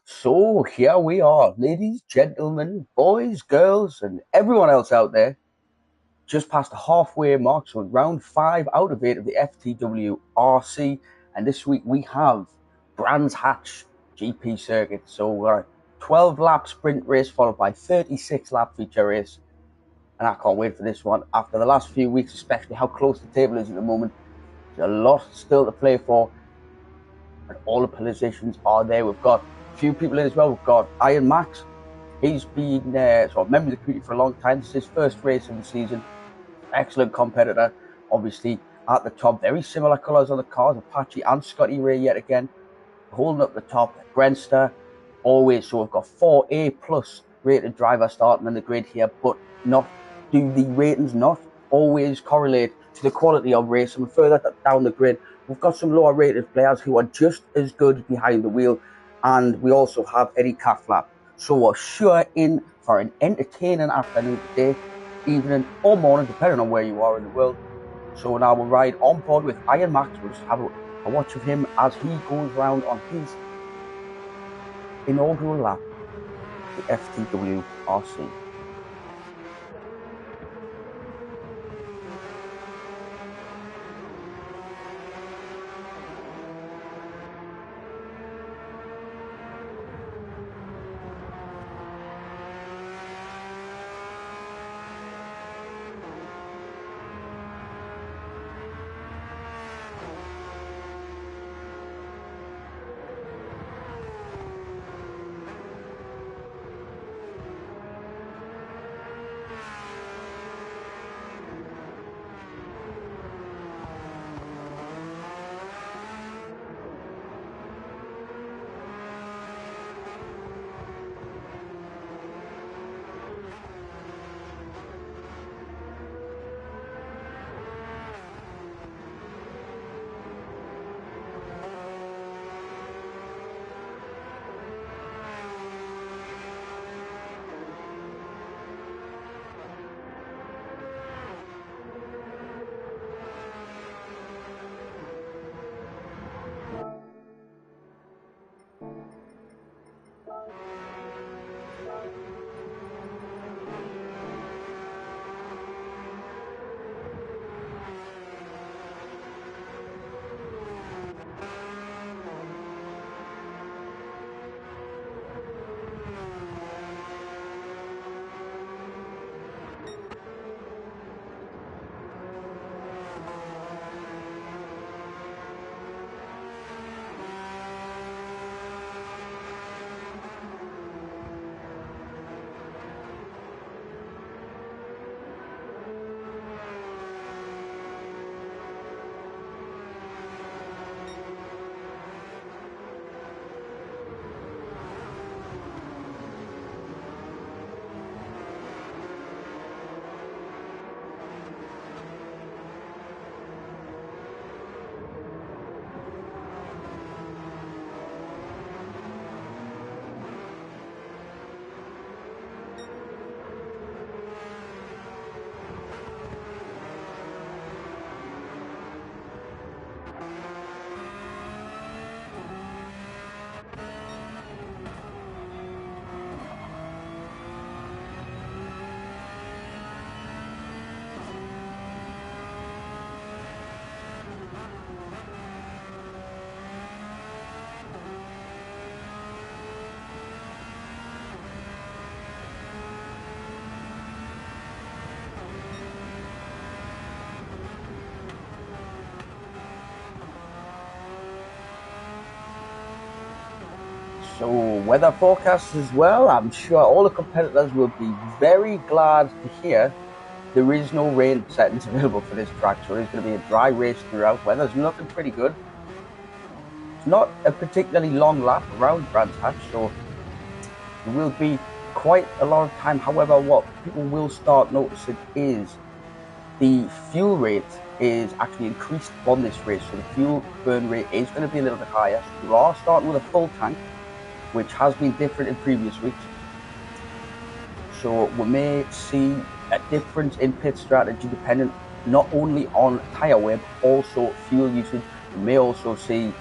So here we are, ladies, gentlemen, boys, girls, and everyone else out there. Just past the halfway mark, so round 5 out of 8 of the FTWRC. And this week we have Brands Hatch GP circuit. So we've got a 12 lap sprint race followed by 36 lap feature race. And I can't wait for this one. After the last few weeks, especially how close the table is at the moment, there's a lot still to play for. And all the positions are there. We've got a few people in as well. We've got Iron Max. He's been sort of member of the community for a long time. This is his first race of the season. Excellent competitor, obviously at the top. Very similar colours on the cars, Apache and Scotty Ray yet again. Holding up the top, Grenster, always. So we've got 4 A+ rated drivers starting in the grid here, but not do the ratings not always correlate to the quality of race. And further down the grid, we've got some lower rated players who are just as good behind the wheel. And we also have Eddie Cathflap. So we're sure in for an entertaining afternoon today, evening or morning, depending on where you are in the world. So now we'll ride on board with Iron Max. We'll just have a watch of him as he goes round on his inaugural lap, the FTWRC. So weather forecasts as well. I'm sure all the competitors will be very glad to hear there is no rain settings available for this track. So it's going to be a dry race throughout. Weather's looking pretty good. It's not a particularly long lap around Brands Hatch, so there will be quite a lot of time. However, what people will start noticing is the fuel rate is actually increased on this race. So the fuel burn rate is going to be a little bit higher. So you are starting with a full tank, which has been different in previous weeks. So we may see a difference in pit strategy dependent not only on tyre wear, but also fuel usage. We may also see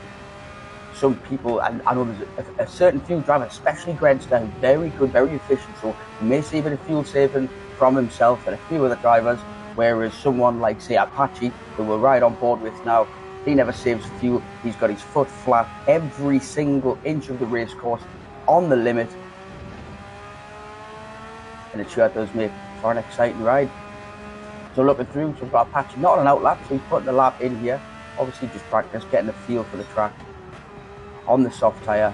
some people, and I know there's a certain few drivers, especially Grandster, very good, very efficient, so you may see a bit of fuel saving from himself and a few other drivers, whereas someone like, say, Apache, who we're right on board with now, he never saves fuel. He's got his foot flat every single inch of the race course on the limit, and it sure does make for an exciting ride. So looking through, so we've got Apache not on an out lap, so he's putting a lap in here. Obviously just practice, getting a feel for the track on the soft tyre.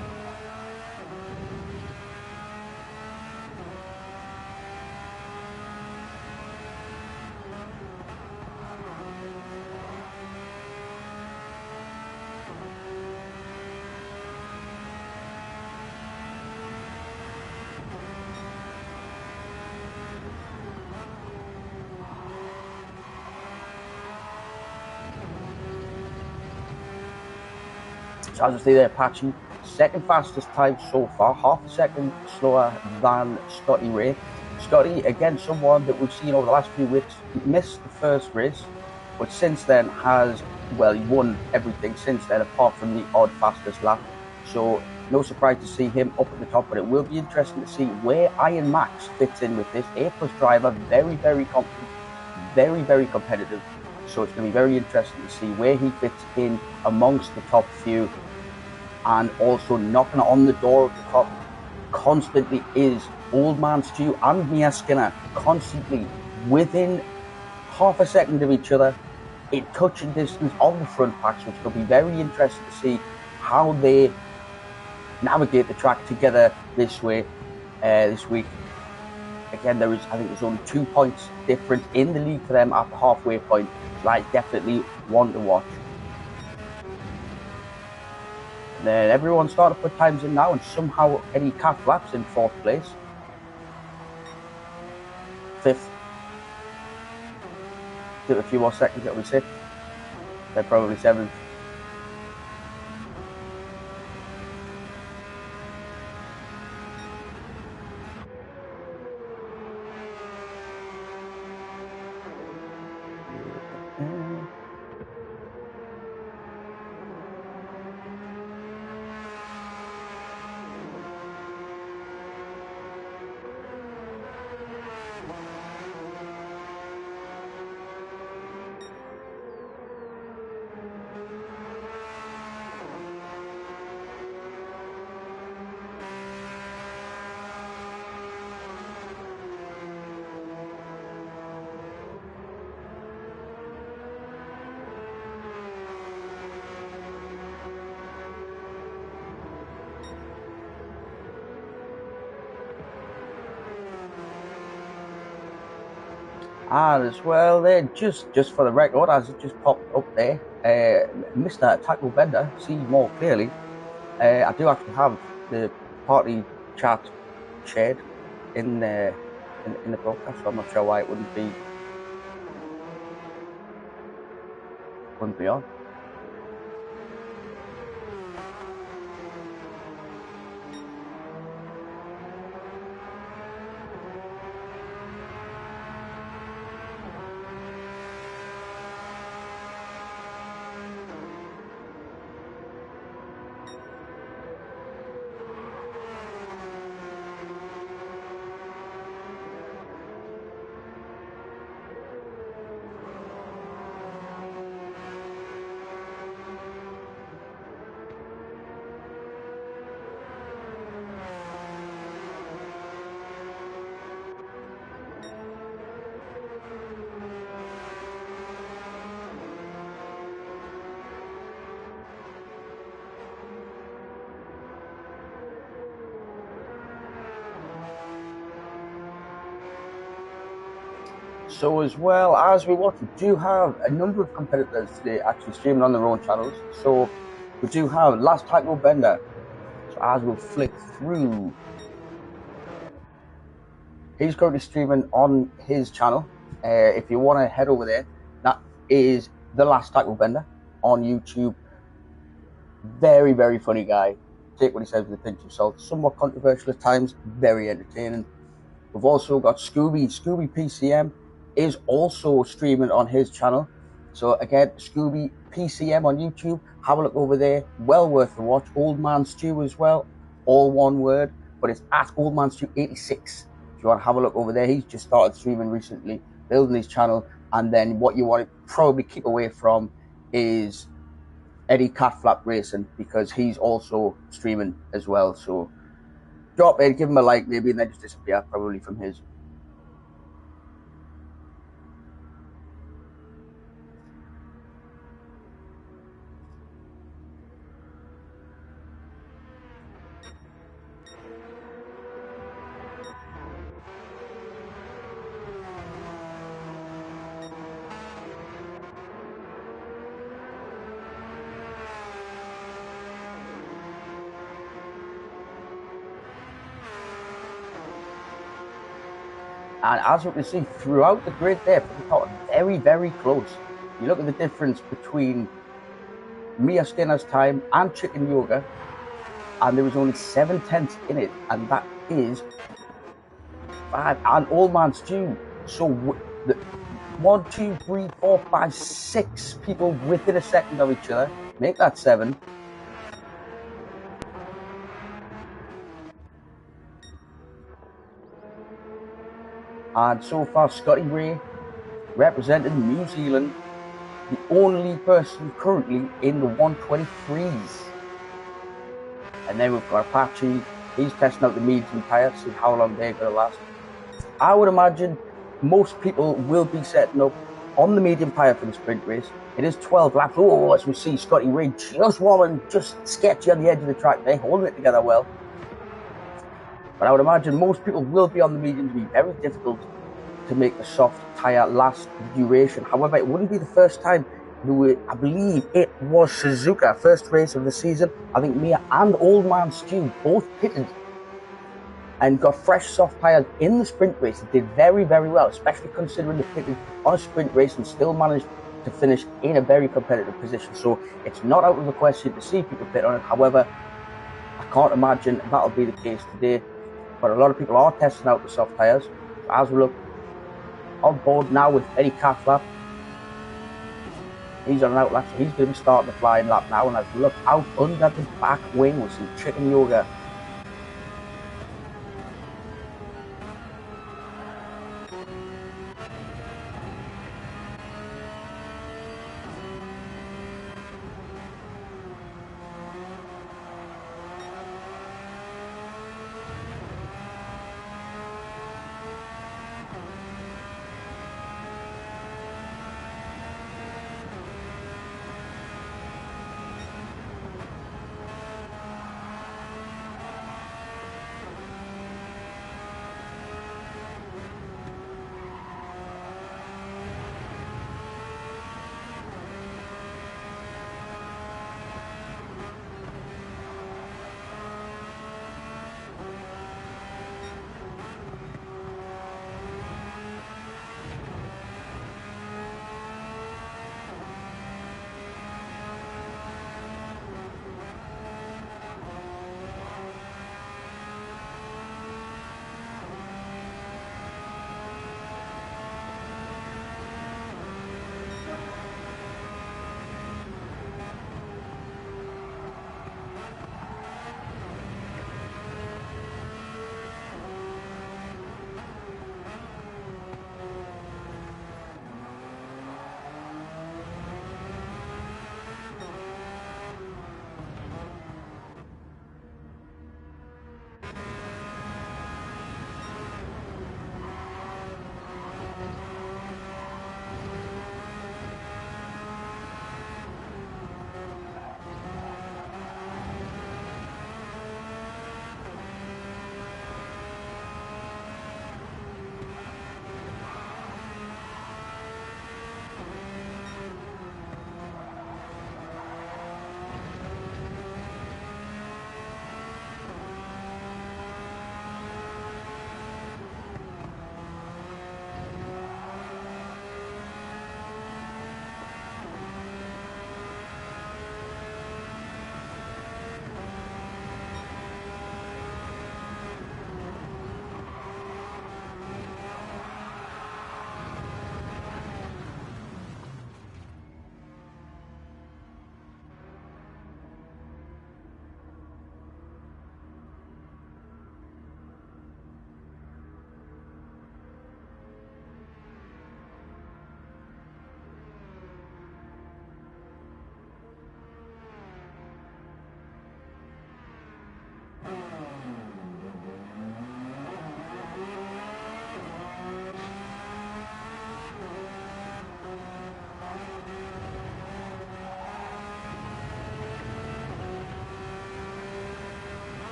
So as I say there, Apache, second fastest time so far, half a second slower than Scotty Ray. Scotty, again, someone that we've seen over the last few weeks, missed the first race, but since then has, well, he won everything since then, apart from the odd fastest lap. So no surprise to see him up at the top, but it will be interesting to see where Iron Max fits in with this A-plus driver. Very, very confident, very, very competitive. So it's going to be very interesting to see where he fits in amongst the top few. And also knocking on the door of the top constantly is Old Man Stu and Mia Skinner, constantly within half a second of each other in touching distance on the front pack. So it's going to be very interesting to see how they navigate the track together this week. Again, I think there's only 2 points difference in the lead for them at the halfway point. So that is definitely one to watch. And then everyone started to put times in now, and somehow Eddie Calf laps in 4th place. 5th. Give it a few more seconds, it'll be 6th. They're probably 7th. And as well there, just for the record, as it just popped up there, Mr. Tackle Bender, see more clearly, I do actually have the party chat shared in the broadcast, so I'm not sure why it wouldn't be on. So as well as we watch, we do have a number of competitors today actually streaming on their own channels. So we do have Last Tackle Bender. So as we'll flick through, he's currently streaming on his channel. If you want to head over there, that is The Last Tackle Bender on YouTube. Very, very funny guy. Take what he says with a pinch of salt. Somewhat controversial at times, very entertaining. We've also got Scooby PCM is also streaming on his channel. So again, Scooby, PCM on YouTube. Have a look over there. Well worth the watch. Old Man Stew as well. All one word, but it's at Old Man Stew 86. If you want to have a look over there, he's just started streaming recently, building his channel. And then what you want to probably keep away from is Eddie Catflap Racing, because he's also streaming as well. So drop it, give him a like maybe, and then just disappear probably from his. And as you can see throughout the grid there, people got very, very close. You look at the difference between Mia Skinner's time and Chicken Yoga, and there was only 7/10 in it, and that is 5. And Old Man Stew. So the 1, 2, 3, 4, 5, 6 people within a second of each other. Make that 7. And so far, Scotty Ray representing New Zealand, the only person currently in the 123s. And then we've got Apache. He's testing out the medium tyre, see how long they're going to last. I would imagine most people will be setting up on the medium tyre for the sprint race. It is 12 laps. Oh, as we see, Scotty Ray just warming, just sketchy on the edge of the track there, holding it together well. But I would imagine most people will be on the medium to be very difficult to make the soft tyre last the duration. However, it wouldn't be the first time. I believe it was Suzuka, first race of the season. I think Mia and Old Man Stew both pitted and got fresh soft tyres in the sprint race. It did very, very well, especially considering they pitted on a sprint race and still managed to finish in a very competitive position. So it's not out of the question to see people pit on it. However, I can't imagine that'll be the case today. But a lot of people are testing out the soft tyres. As we look on board now with Eddie Catflap, he's on an out lap, so he's going to be starting the flying lap now. And as we look out under the back wing, we'll see Chicken Yoga.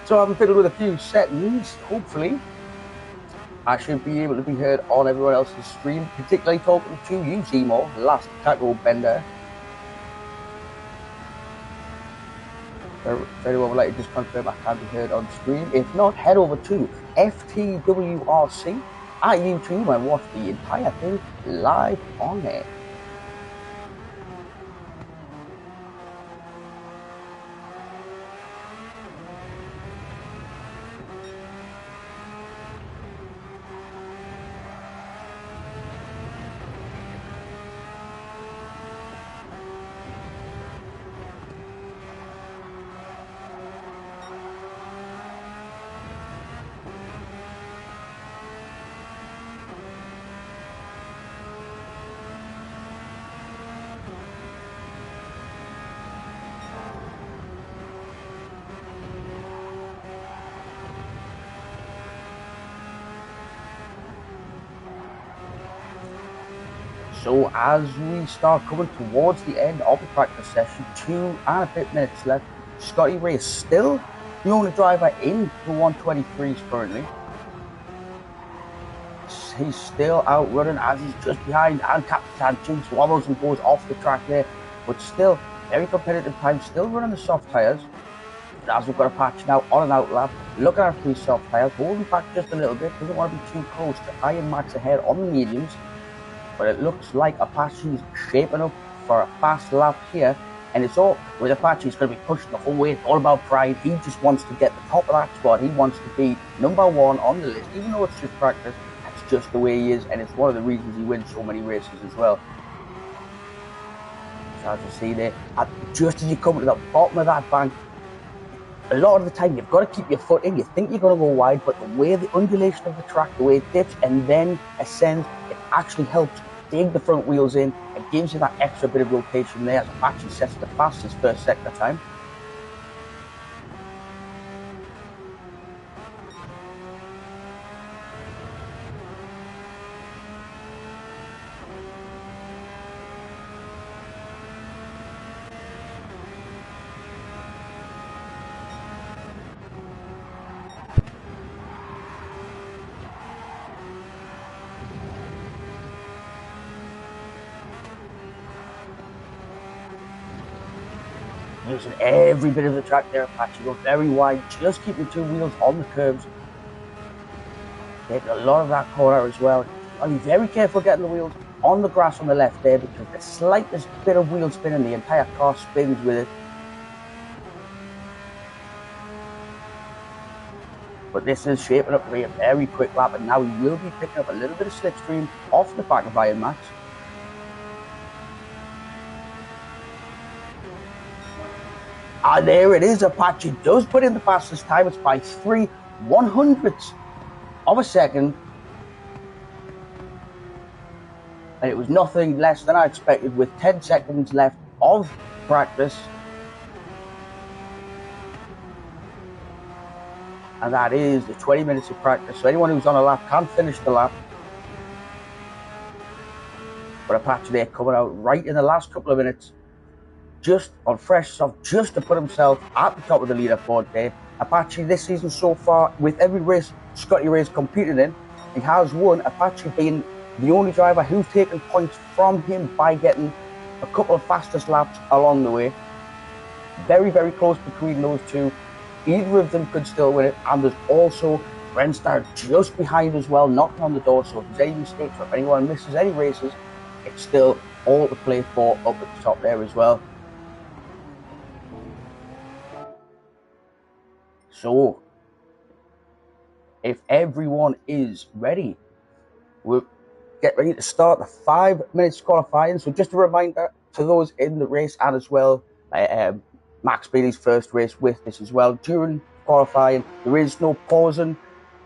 So I've fiddled with a few settings. Hopefully I should be able to be heard on everyone else's stream, particularly talking to you, Zemo, last tackle bender. If anyone would like to just confirm I can be heard on stream. If not, head over to FTWRC at YouTube and watch the entire thing live on there. So as we start coming towards the end of the practice session, 2 and a bit minutes left. Scotty Ray is still the only driver in the 123s currently. He's still out running as he's just behind, and Captain Jinx wobbles and goes off the track there, but still very competitive time, still running the soft tyres. As we've got a patch now on an out lap, looking after these soft tyres, holding back just a little bit, doesn't want to be too close to Iron Max ahead on the mediums. But it looks like Apache's shaping up for a fast lap here, and it's all with Apache. He's going to be pushing the whole way. It's all about pride. He just wants to get the top of that squad. He wants to be number 1 on the list, even though it's just practice. That's just the way he is, and it's one of the reasons he wins so many races as well. So as you see there, just as you come to the bottom of that bank, a lot of the time you've got to keep your foot in. You think you're going to go wide, but the way the undulation of the track, the way it dips and then ascends, it actually helps dig the front wheels in and gives you that extra bit of rotation there as Apache sets the fastest first sector time. Using every bit of the track there, Apache. Go very wide, just keep your 2 wheels on the curbs. Getting a lot of that corner as well. I'll be very careful getting the wheels on the grass on the left there, because the slightest bit of wheel spin and the entire car spins with it. But this is shaping up to be a very quick lap, and now he will be picking up a little bit of slipstream off the back of Iron Max. And there it is. Apache does put in the fastest time. It's by 3/100ths of a second. And it was nothing less than I expected with 10 seconds left of practice. And that is the 20 minutes of practice. So anyone who's on a lap can finish the lap. But Apache there coming out right in the last couple of minutes, just on fresh stuff, just to put himself at the top of the leaderboard there. Apache this season so far, with every race Scotty Ray's competed in, he has won. Apache being the only driver who's taken points from him by getting a couple of fastest laps along the way. Very, very close between those two. Either of them could still win it. And there's also Brenstar just behind as well, knocking on the door. So if there's any mistakes or if anyone misses any races, it's still all to play for up at the top there as well. So, if everyone is ready, we'll get ready to start the 5 minutes qualifying. So just a reminder to those in the race, and as well, Max Bailey's first race with this as well. During qualifying, there is no pausing,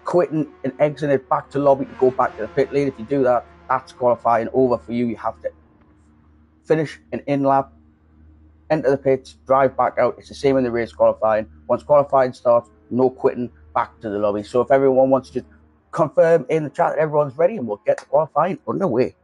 quitting and exiting back to lobby to go back to the pit lane. If you do that, that's qualifying over for you. You have to finish an in-lap, enter the pits, drive back out. It's the same in the race qualifying. Once qualifying starts, no quitting, back to the lobby. So if everyone wants to confirm in the chat that everyone's ready, and we'll get the qualifying underway.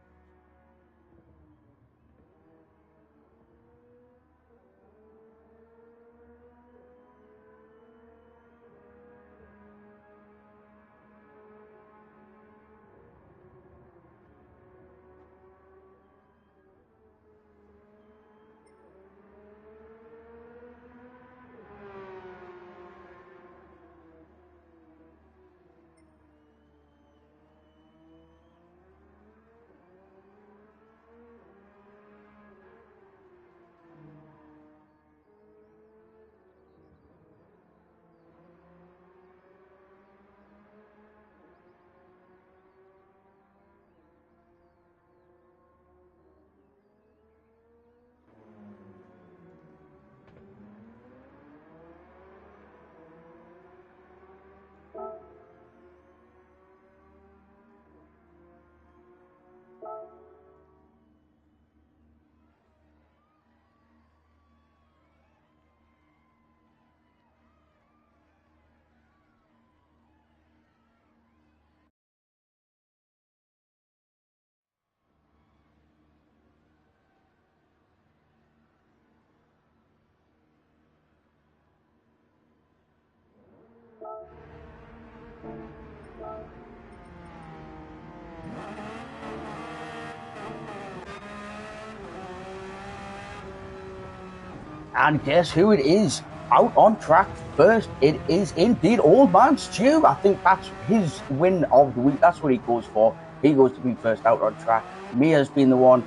And guess who it is? Out on track first, it is indeed Old Man Stu. I think that's his win of the week. That's what he goes for. He goes to be first out on track. Mia's been the one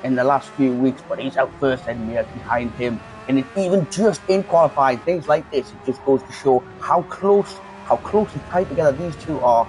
in the last few weeks, but he's out first and Mia's behind him. And even just in qualifying, things like this, it just goes to show how close and tight together these two are.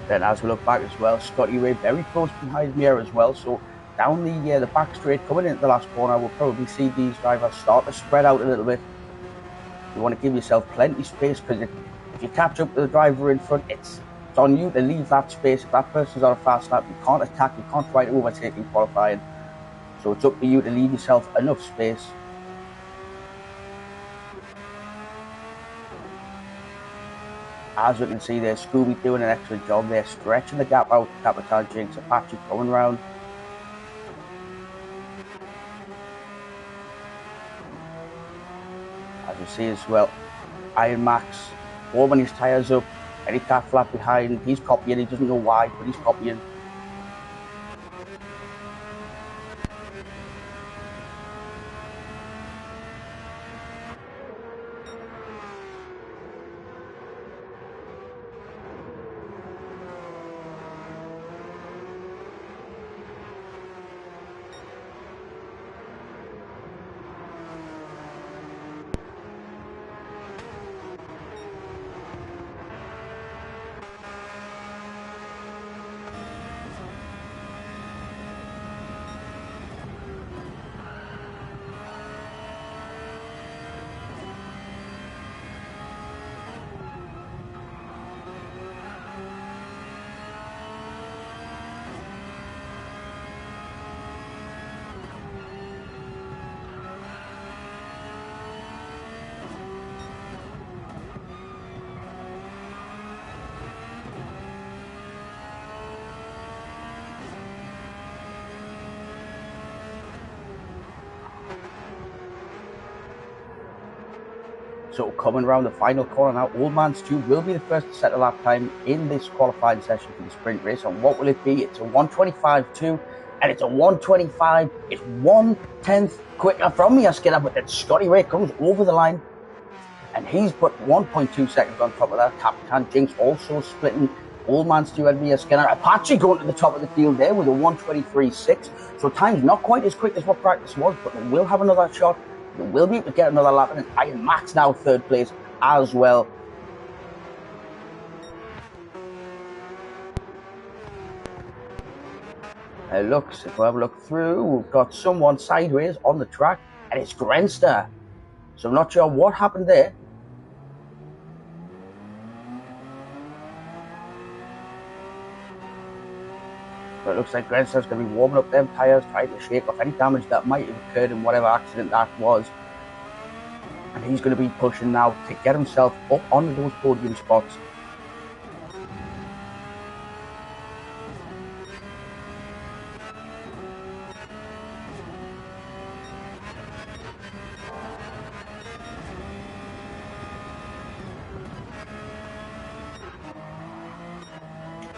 Then as we look back as well, Scotty Ray very close behind Mia as well. So down the back straight coming into the last corner, we'll probably see these drivers start to spread out a little bit. You want to give yourself plenty of space, because if you catch up to the driver in front, it's on you to leave that space. If that person's on a fast lap, you can't attack, you can't try to overtake in qualifying. So it's up to you to leave yourself enough space. As we can see there, Scooby doing an excellent job there, stretching the gap out. Capitan Jinx, Apache coming round. As you see as well, Iron Max warming his tyres up, and he can't flat behind. He's copying, he doesn't know why, but he's copying. So coming around the final corner now, Old Man Stu will be the first to set a lap time in this qualifying session for the sprint race. And what will it be? It's a 1:25.2, and it's a 1:25. It's 1/10 quicker from Mia Skinner, but then Scotty Ray comes over the line, and he's put 1.2 seconds on top of that. Capitan Jinx also splitting Old Man Stu and Mia Skinner. Apache going to the top of the field there with a 1:23.6. So time's not quite as quick as what practice was, but they will have another shot. They will be able to get another lap, and Iron Max now third place as well. It looks, if we have a look through, we've got someone sideways on the track, and it's Grenster. So I'm not sure what happened there. But it looks like Grenster's going to be warming up them tyres, trying to shake off any damage that might have occurred in whatever accident that was. And he's going to be pushing now to get himself up onto those podium spots.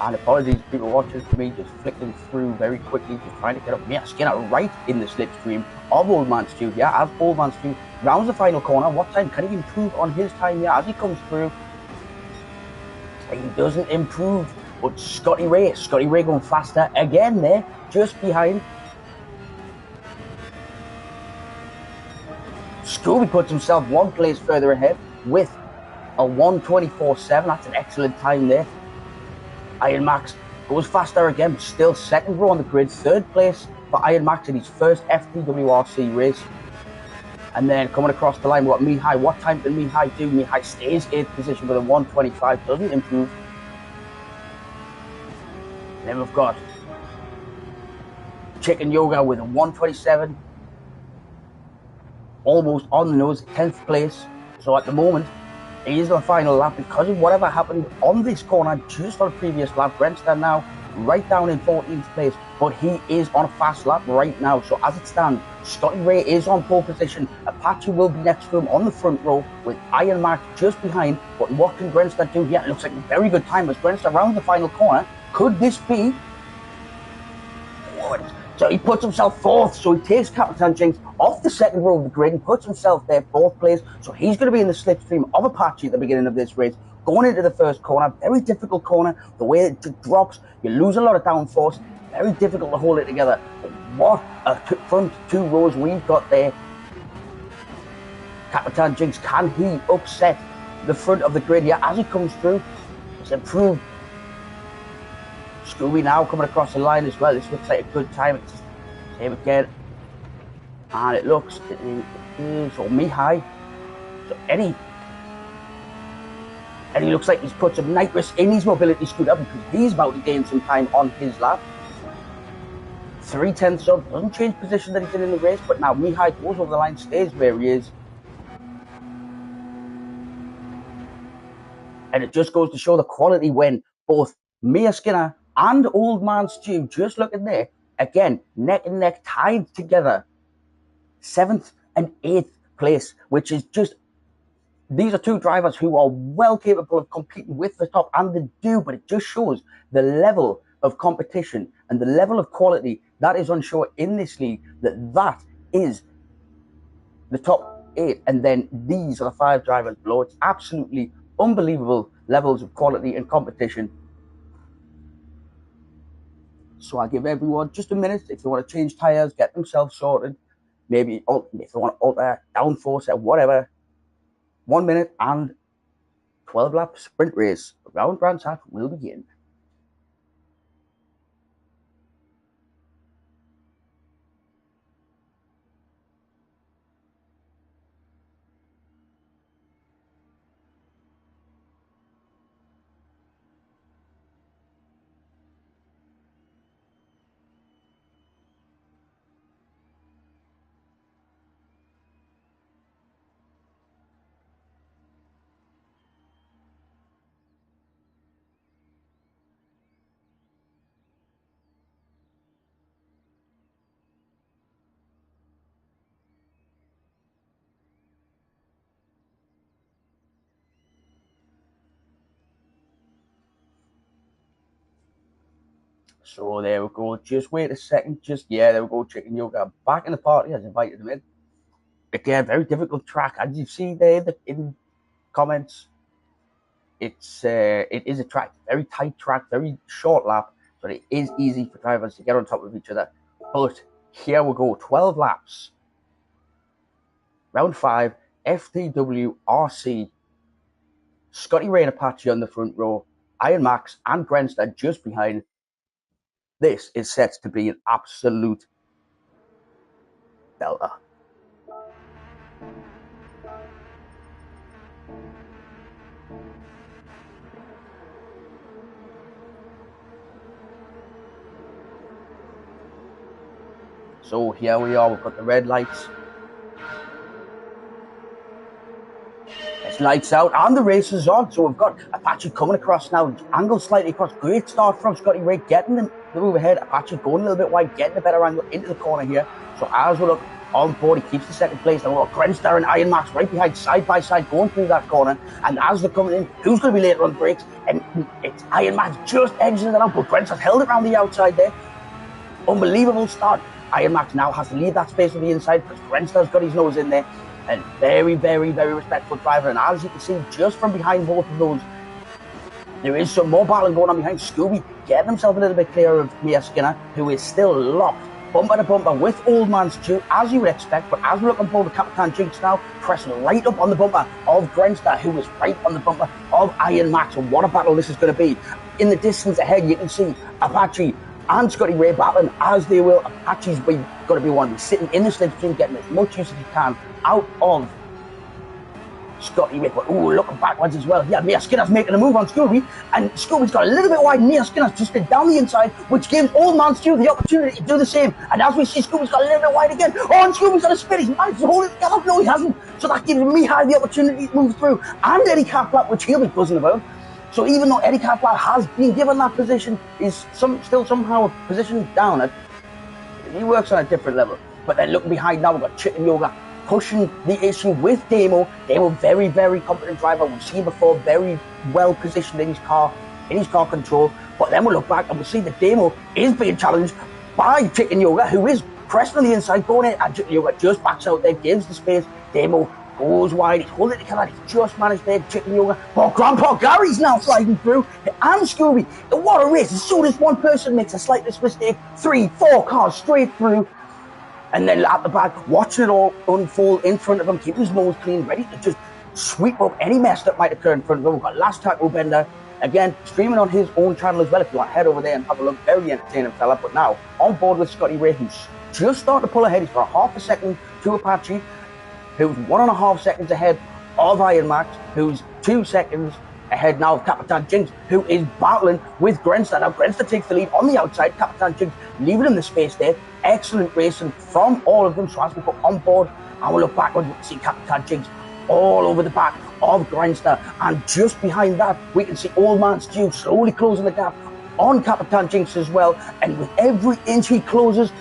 And apologies to people watching for me just flicking through very quickly, just trying to get up. Mia Skinner right in the slipstream of Old Man Stu. Yeah, as Old Man Stu rounds the final corner, what time can he improve on his time? Yeah, as he comes through, he doesn't improve. But Scotty Ray going faster again there, just behind. Scooby puts himself one place further ahead with a 1:24.7. That's an excellent time there. Iron Max goes faster again, but still second row on the grid. Third place for Iron Max in his first FTWRC race. And then coming across the line, we've got Mihai. What time did Mihai do? Mihai stays 8th position with a 1:25, doesn't improve. And then we've got Chicken Yoga with a 1:27. Almost on the nose, 10th place. So at the moment, Here's the final lap because of whatever happened on this corner just on a previous lap. Grenstad now right down in 14th place, but he is on a fast lap right now. So as it stands, Scotty Ray is on pole position. Apache will be next to him on the front row with Iron Max just behind. But what can Grenstad do? Yeah, it looks like a very good time as Grenstad rounds the final corner. Could this be? So he puts himself fourth, so he takes Capitan Jinx off the second row of the grid and puts himself there, fourth place. So he's going to be in the slipstream of Apache at the beginning of this race. Going into the first corner, very difficult corner. The way it drops, you lose a lot of downforce. Very difficult to hold it together. But what a front two rows we've got there. Capitan Jinx, can he upset the front of the grid here as he comes through? It's improved. Scooby now coming across the line as well. This looks like a good time. It's same again. And it looks, so Mihai. So Eddie looks like he's put some nitrous in his mobility scooter because he's about to gain some time on his lap. 3/10 up, doesn't change position that he's in the race, but now Mihai goes over the line, stays where he is. And it just goes to show the quality when both Mia Skinner and Old Man Stu, just looking there, again, neck and neck, tied together. 7th and 8th place, which is just, these are two drivers who are well capable of competing with the top, and they do, but it just shows the level of competition and the level of quality that is on show in this league, that is the top 8, and then these are the 5 drivers below. It's absolutely unbelievable levels of quality and competition. So I give everyone just a minute if they want to change tyres, get themselves sorted, maybe if they want to alter downforce or whatever. 1 minute and 12 lap sprint race around Brands Hatch will begin. So there we go. Just wait a second. There we go. Chicken Yoga back in the party. I've invited them in. Again, very difficult track. As you see there in comments, it is a track, very tight track, very short lap, but it is easy for drivers to get on top of each other. But here we go. 12 laps. Round 5, FTWRC. Scotty Ray and Apache on the front row. Iron Max and Grenstad just behind. This is set to be an absolute belter. So here we are, we've got the red lights. It's lights out and the race is on. So we've got Apache coming across now, angled slightly across. Great start from Scotty Ray, getting the move ahead. Apache going a little bit wide, getting a better angle into the corner here. So as we look on board, he keeps the second place. Now we've got Grenstad and Iron Max right behind, side by side, going through that corner. And as they're coming in, who's going to be later on brakes? And it's Iron Max just exiting it out, but Grenstad held it around the outside there. Unbelievable start. Iron Max now has to leave that space on the inside because Grenstad's got his nose in there. And very, very, very respectful driver. And as you can see, just from behind both of those, there is some more battling going on behind. Scooby getting himself a little bit clear of Mia Skinner, who is still locked bumper to bumper with Old Man Stu, as you would expect. But as we're looking forward to Capitan Jinx now, pressing right up on the bumper of Grenstad, who is right on the bumper of Iron Max. And what a battle this is going to be. In the distance ahead, you can see Apache and Scotty Ray battling as they will. Apache's going to be one sitting in the slipstream, getting as much use as he can out of Scotty Ray. But looking backwards as well. Yeah, Mia Skinner's making a move on Scooby, and Scooby's got a little bit wide. Mia Skinner's just been down the inside, which gives Old Man Stu the opportunity to do the same. And as we see, Scooby's got a little bit wide again. Oh, and Scooby's got a spin. He's managed to hold it together. No, he hasn't. So that gives Mihai the opportunity to move through, and Eddie Catflap, which he'll be buzzing about. So even though Eddie Catflap has been given that position, is still somehow positioned down at, he works on a different level. But then looking behind now, we've got Chicken Yoga pushing the issue with Demo. Demo, very, very competent driver. We've seen before, very well positioned in his car control. But then we'll look back and we'll see that Demo is being challenged by Chicken Yoga, who is pressing on the inside, going in, and Chicken Yoga just backs out there, gives the space. Demo goes wide, he's holding it together, he's just managed there, Chicken Yoga. But Grandpa Gary's now sliding through, and Scooby. What a race. As soon as one person makes a slightest mistake, 3-4 cars straight through. And then at the back, watching it all unfold in front of him, keeping his nose clean, ready to just sweep up any mess that might occur in front of him. We've got Last Taco Bender, again, streaming on his own channel as well. If you want to head over there and have a look, very entertaining fella. But now, on board with Scotty Ray, who's just starting to pull ahead. He's got half a second to Apache, who's 1.5 seconds ahead of Iron Max, who's 2 seconds ahead now of Capitan Jinx, who is battling with Grenster. Now, Grenster takes the lead on the outside. Capitan Jinx leaving him the space there. Excellent racing from all of them. So as we go on board, I will look backwards, we can see Capitan Jinx all over the back of Grenster. And just behind that, we can see Old Man Stu slowly closing the gap on Capitan Jinx as well. And with every inch he closes,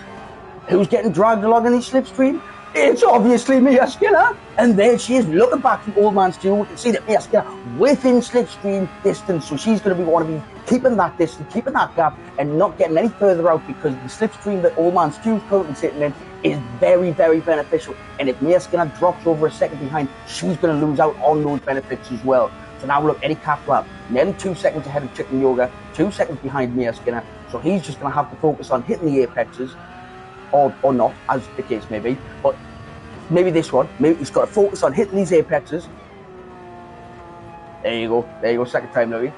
who's getting dragged along in his slipstream? It's obviously Mia Skinner. And there she is, looking back from Old Man Stu. We can see that Mia Skinner within slipstream distance. So she's going to be one of keeping that distance, keeping that gap, and not getting any further out, because the slipstream that Old Man Stu's currently sitting in is very, very beneficial. And if Mia Skinner drops over a second behind, she's going to lose out on those benefits as well. So now look, Eddie Catflap, nearly 2 seconds ahead of Chicken Yoga, 2 seconds behind Mia Skinner. So he's just going to have to focus on hitting the apexes, or not, as the case may be. But maybe this one, maybe he's got to focus on hitting these apexes. There you go, second time Louis.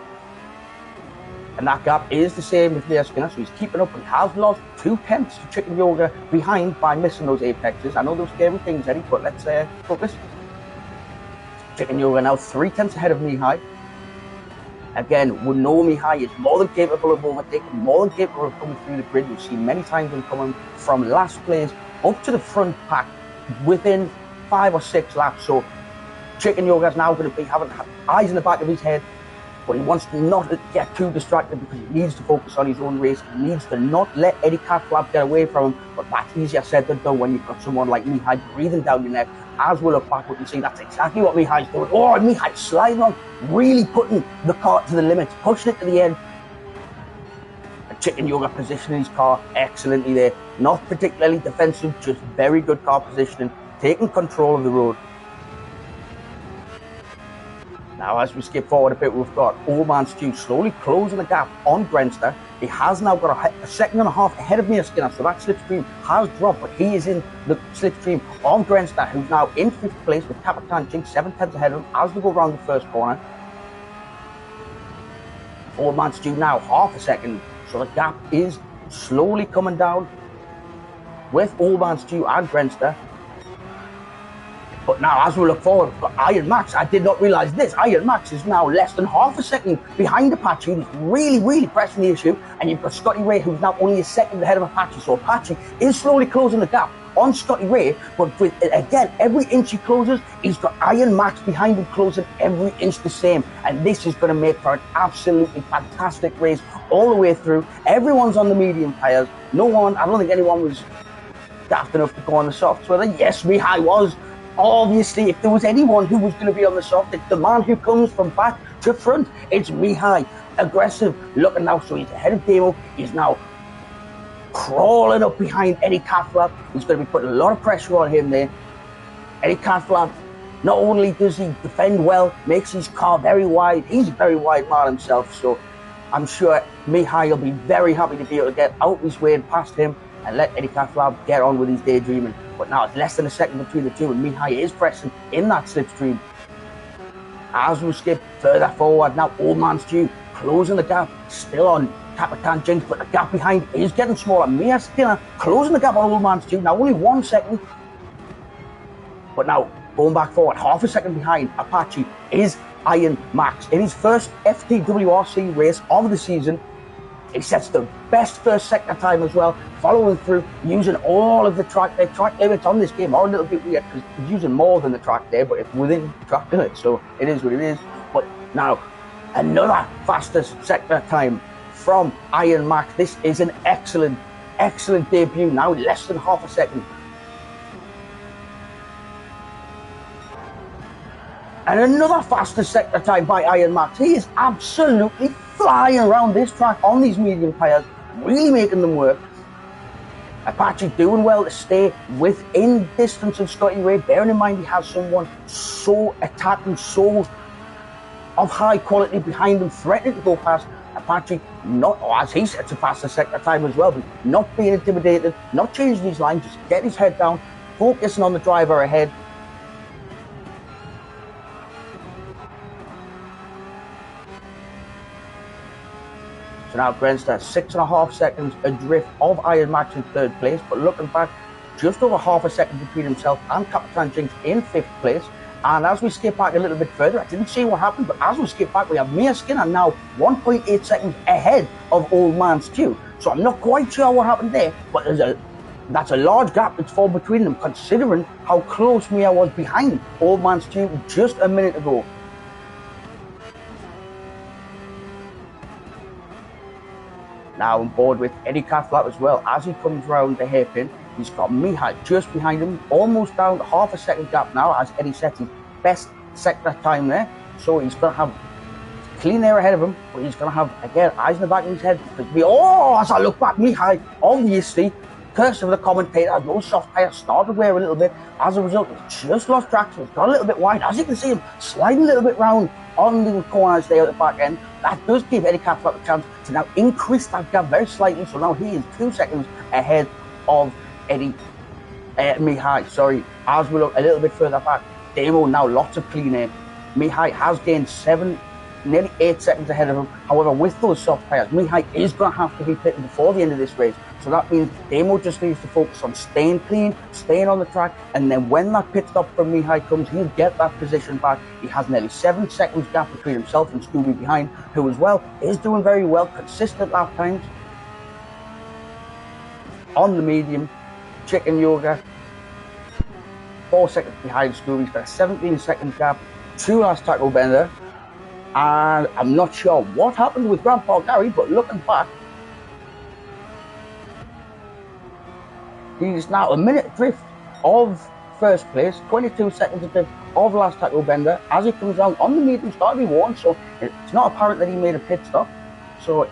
And that gap is the same with Mia Skinner, so he's keeping up, and has lost 2 tenths to Chicken Yoga behind by missing those apexes. I know those scary things, Eddie, but let's focus. Chicken Yoga now 3 tenths ahead of Mihai. Again, we know Mihai is more than capable of overtaking, more than capable of coming through the grid. We've seen many times him coming from last place up to the front pack within 5 or 6 laps. So Chicken Yoga's now going to be having eyes in the back of his head, but he wants to not get too distracted, because he needs to focus on his own race. He needs to not let Eddie Catflap get away from him. But that's easier said than done when you've got someone like Mihai breathing down your neck. As we'll look back, we can see that's exactly what Mihai's doing. Oh, Mihai's sliding on, really putting the car to the limits, pushing it to the end. And Chicken Yoga positioning his car excellently there. Not particularly defensive, just very good car positioning, taking control of the road. Now, as we skip forward a bit, we've got Old Man Stu slowly closing the gap on Grenster. He has now got a second and a half ahead of Mia Skinner, so that slipstream has dropped, but he is in the slipstream of Grenster, who's now in 5th place with Capitan Jinx 7 tenths ahead of him as we go around the first corner. Old Man Stu now half a second, so the gap is slowly coming down with Old Man Stu and Grenster. But now, as we look forward, we've got Iron Max. I did not realise this. Iron Max is now less than half a second behind Apache. He's really, really pressing the issue. And you've got Scotty Ray, who's now only a second ahead of Apache. So Apache is slowly closing the gap on Scotty Ray. But with, again, every inch he closes, he's got Iron Max behind him closing every inch the same. And this is going to make for an absolutely fantastic race all the way through. Everyone's on the medium tyres. No one, I don't think anyone was daft enough to go on the softs. Whether, yes, Mihai was. Obviously, if there was anyone who was going to be on the soft, it's the man who comes from back to front. It's Mihai, aggressive, looking now, so he's ahead of Demo. He's now crawling up behind Eddie Catflap. He's going to be putting a lot of pressure on him there. Eddie Catflap, not only does he defend well, makes his car very wide. He's a very wide man himself, so I'm sure Mihai will be very happy to be able to get out his way and past him and let Eddie Catflap get on with his daydreaming. But now it's less than a second between the two, and Mihai is pressing in that slipstream. As we skip further forward, now Old Man Stu closing the gap, still on Capitan Jinx, but the gap behind is getting smaller. Mia Skinner closing the gap on Old Man Stu, now only 1 second. But now, going back forward, half a second behind Apache is Iron Max. In his first FTWRC race of the season, He sets the best first sector time as well, following through, using all of the track limits on this game are a little bit weird because he's using more than the track there, but it's within track limits, so it is what it is. But now, another fastest sector time from Iron Max. This is an excellent debut now, less than half a second. And another fastest sector time by Iron Max. He is absolutely flying around this track on these medium tyres, really making them work. Apache doing well to stay within distance of Scotty Ray, bearing in mind he has someone so attacking, so of high quality behind him, threatening to go past. Apache, not as he sets a faster sector time as well, but not being intimidated, not changing his line, just getting his head down, focusing on the driver ahead. So now Grenstar 6.5 seconds adrift of Iron Max in third place, but looking back, just over half a second between himself and Capitan Jinx in fifth place. And as we skip back a little bit further, I didn't see what happened, but as we skip back, we have Mia Skinner now 1.8 seconds ahead of Old Man Stu. So I'm not quite sure what happened there, but that's a large gap that's fallen between them, considering how close Mia was behind Old Man Stu just a minute ago. Now on board with Eddie Cathcart as well. As he comes round the hairpin, he's got Mihai just behind him, almost down to half a second gap now as Eddie sets his best sector time there. So he's going to have clean air ahead of him, but he's going to have, again, eyes in the back of his head. As I look back, Mihai, obviously, curse of the commentator, no soft tyre, started wear a little bit. As a result, he's just lost traction, it's got a little bit wide. As you can see him sliding a little bit round on the corners there at the back end. That does give Eddie Cathcart a chance to now increase that gap very slightly. So now he is 2 seconds ahead of Mihai. Sorry, as we look a little bit further back, Demo now lots of clean air. Mihai has gained nearly 8 seconds ahead of him. However, with those soft tyres, Mihai is going to have to be pitting before the end of this race. So that means Demo just needs to focus on staying clean, staying on the track, and then when that pit stop from Mihai comes, he'll get that position back. He has nearly 7 seconds gap between himself and Scooby behind, who as well is doing very well, consistent lap times. On the medium, Chicken Yoga, 4 seconds behind Scooby. He's got a 17-second gap, 2 last tackle bender. And I'm not sure what happened with Grandpa Gary, but looking back, he's now a minute adrift of first place, 22 seconds adrift of last tackle bender. As he comes down on the medium, start to be warned, so it's not apparent that he made a pit stop. So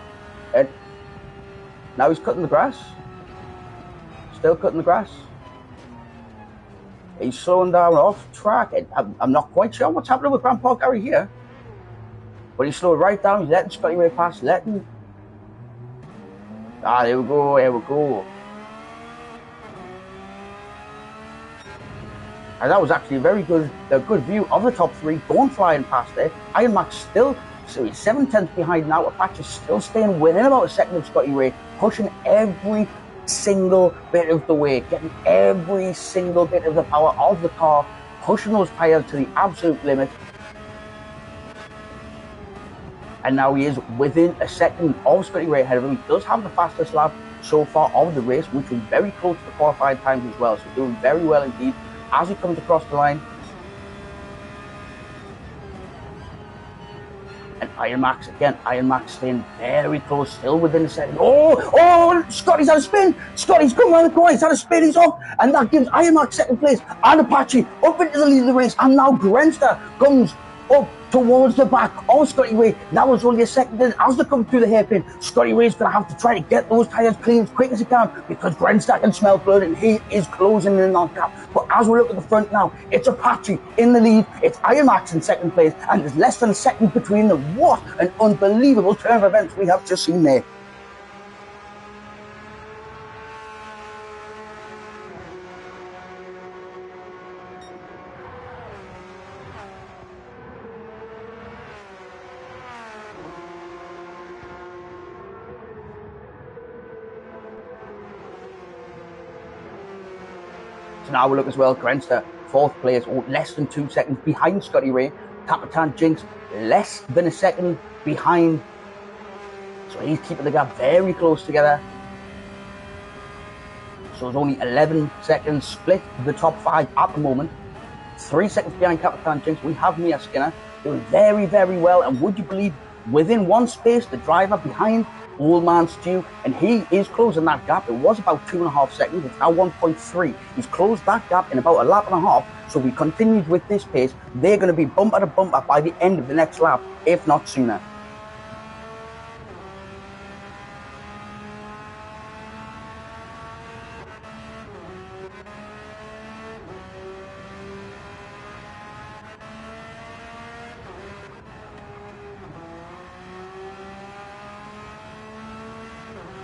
now he's cutting the grass, still cutting the grass. He's slowing down off track. I'm not quite sure what's happening with Grandpa Gary here. But he slowed right down, he's letting Scotty Ray pass, there we go. And that was actually a good view of the top three, going flying past there. Iron Max still, so he's 7/10 behind now. Apache still staying within about a second of Scotty Ray, pushing every single bit of the way, getting every single bit of the power of the car, pushing those tyres to the absolute limit. And now he is within a second of Scotty Ray ahead of him. He does have the fastest lap so far of the race, which was very close to the qualifying times as well. So doing very well indeed as he comes across the line. And Iron Max staying very close, still within a second. Scotty's had a spin. Scotty's come around the corner, he's had a spin, he's up. And that gives Iron Max second place. And Apache up into the lead of the race. And now Grenster comes up towards the back of Scotty Ray. That was only a second in. As they come through the hairpin, Scotty Ray's going to have to try to get those tyres clean as quick as he can, because Grenstack can smell blood and he is closing in on gap. But as we look at the front now, it's Apache in the lead, it's Iron Max in second place, and there's less than a second between them. What an unbelievable turn of events we have just seen there. Now we look as well, Grenster, fourth place, less than 2 seconds behind Scotty Ray. Capitan Jinx, less than a second behind So he's keeping the gap very close together. So it's only 11 seconds split the top 5 at the moment. 3 seconds behind Capitan Jinx, we have Mia Skinner doing very, very well. And would you believe, within one space, the driver behind Old Man Stew, and he is closing that gap. It was about 2.5 seconds. It's now 1.3. He's closed that gap in about a lap and a half. So if we continued with this pace, they're going to be bumper to bumper by the end of the next lap, if not sooner.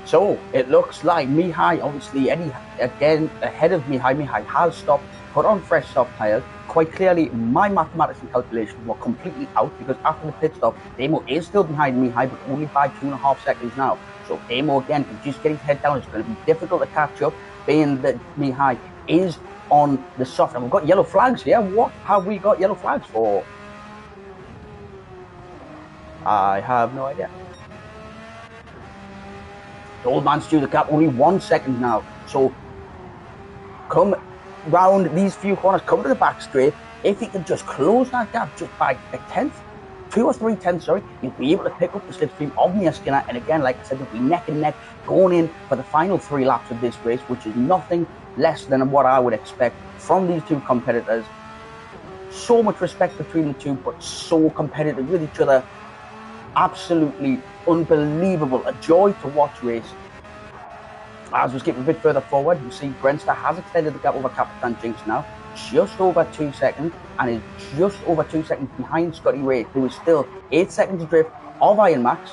So it looks like Mihai, obviously, again ahead of Mihai. Mihai has stopped, put on fresh soft tyres. Quite clearly, my mathematics and calculations were completely out, because after the pit stop, Damo is still behind Mihai, but only by 2.5 seconds now. So Damo again can just get his head down. It's going to be difficult to catch up, being that Mihai is on the soft. And we've got yellow flags here. What have we got yellow flags for? I have no idea. The Old Man Stew the gap only 1 second now. So come round these few corners, come to the back straight. If he can just close that gap just by a tenth, 2 or 3 tenths, sorry, he'll be able to pick up the slipstream of Mia Skinner. And again, like I said, they'll be neck and neck going in for the final 3 laps of this race, which is nothing less than what I would expect from these two competitors. So much respect between the two, but so competitive with each other. Absolutely unbelievable. A joy to watch race. As we skip a bit further forward, you see Grenster has extended the gap over Capitan Jinx now, just over 2 seconds, and is just over 2 seconds behind Scotty Ray, who is still 8 seconds adrift of Iron Max,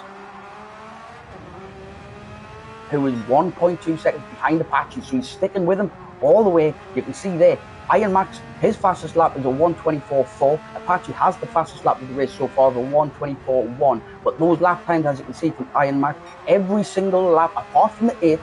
who is 1.2 seconds behind Apache. So he's sticking with him all the way. You can see there, Iron Max, his fastest lap is a 1:24.4. Apache has the fastest lap of the race so far of a 1:24.1. But those lap times, as you can see from Iron Max, every single lap, apart from the 8th,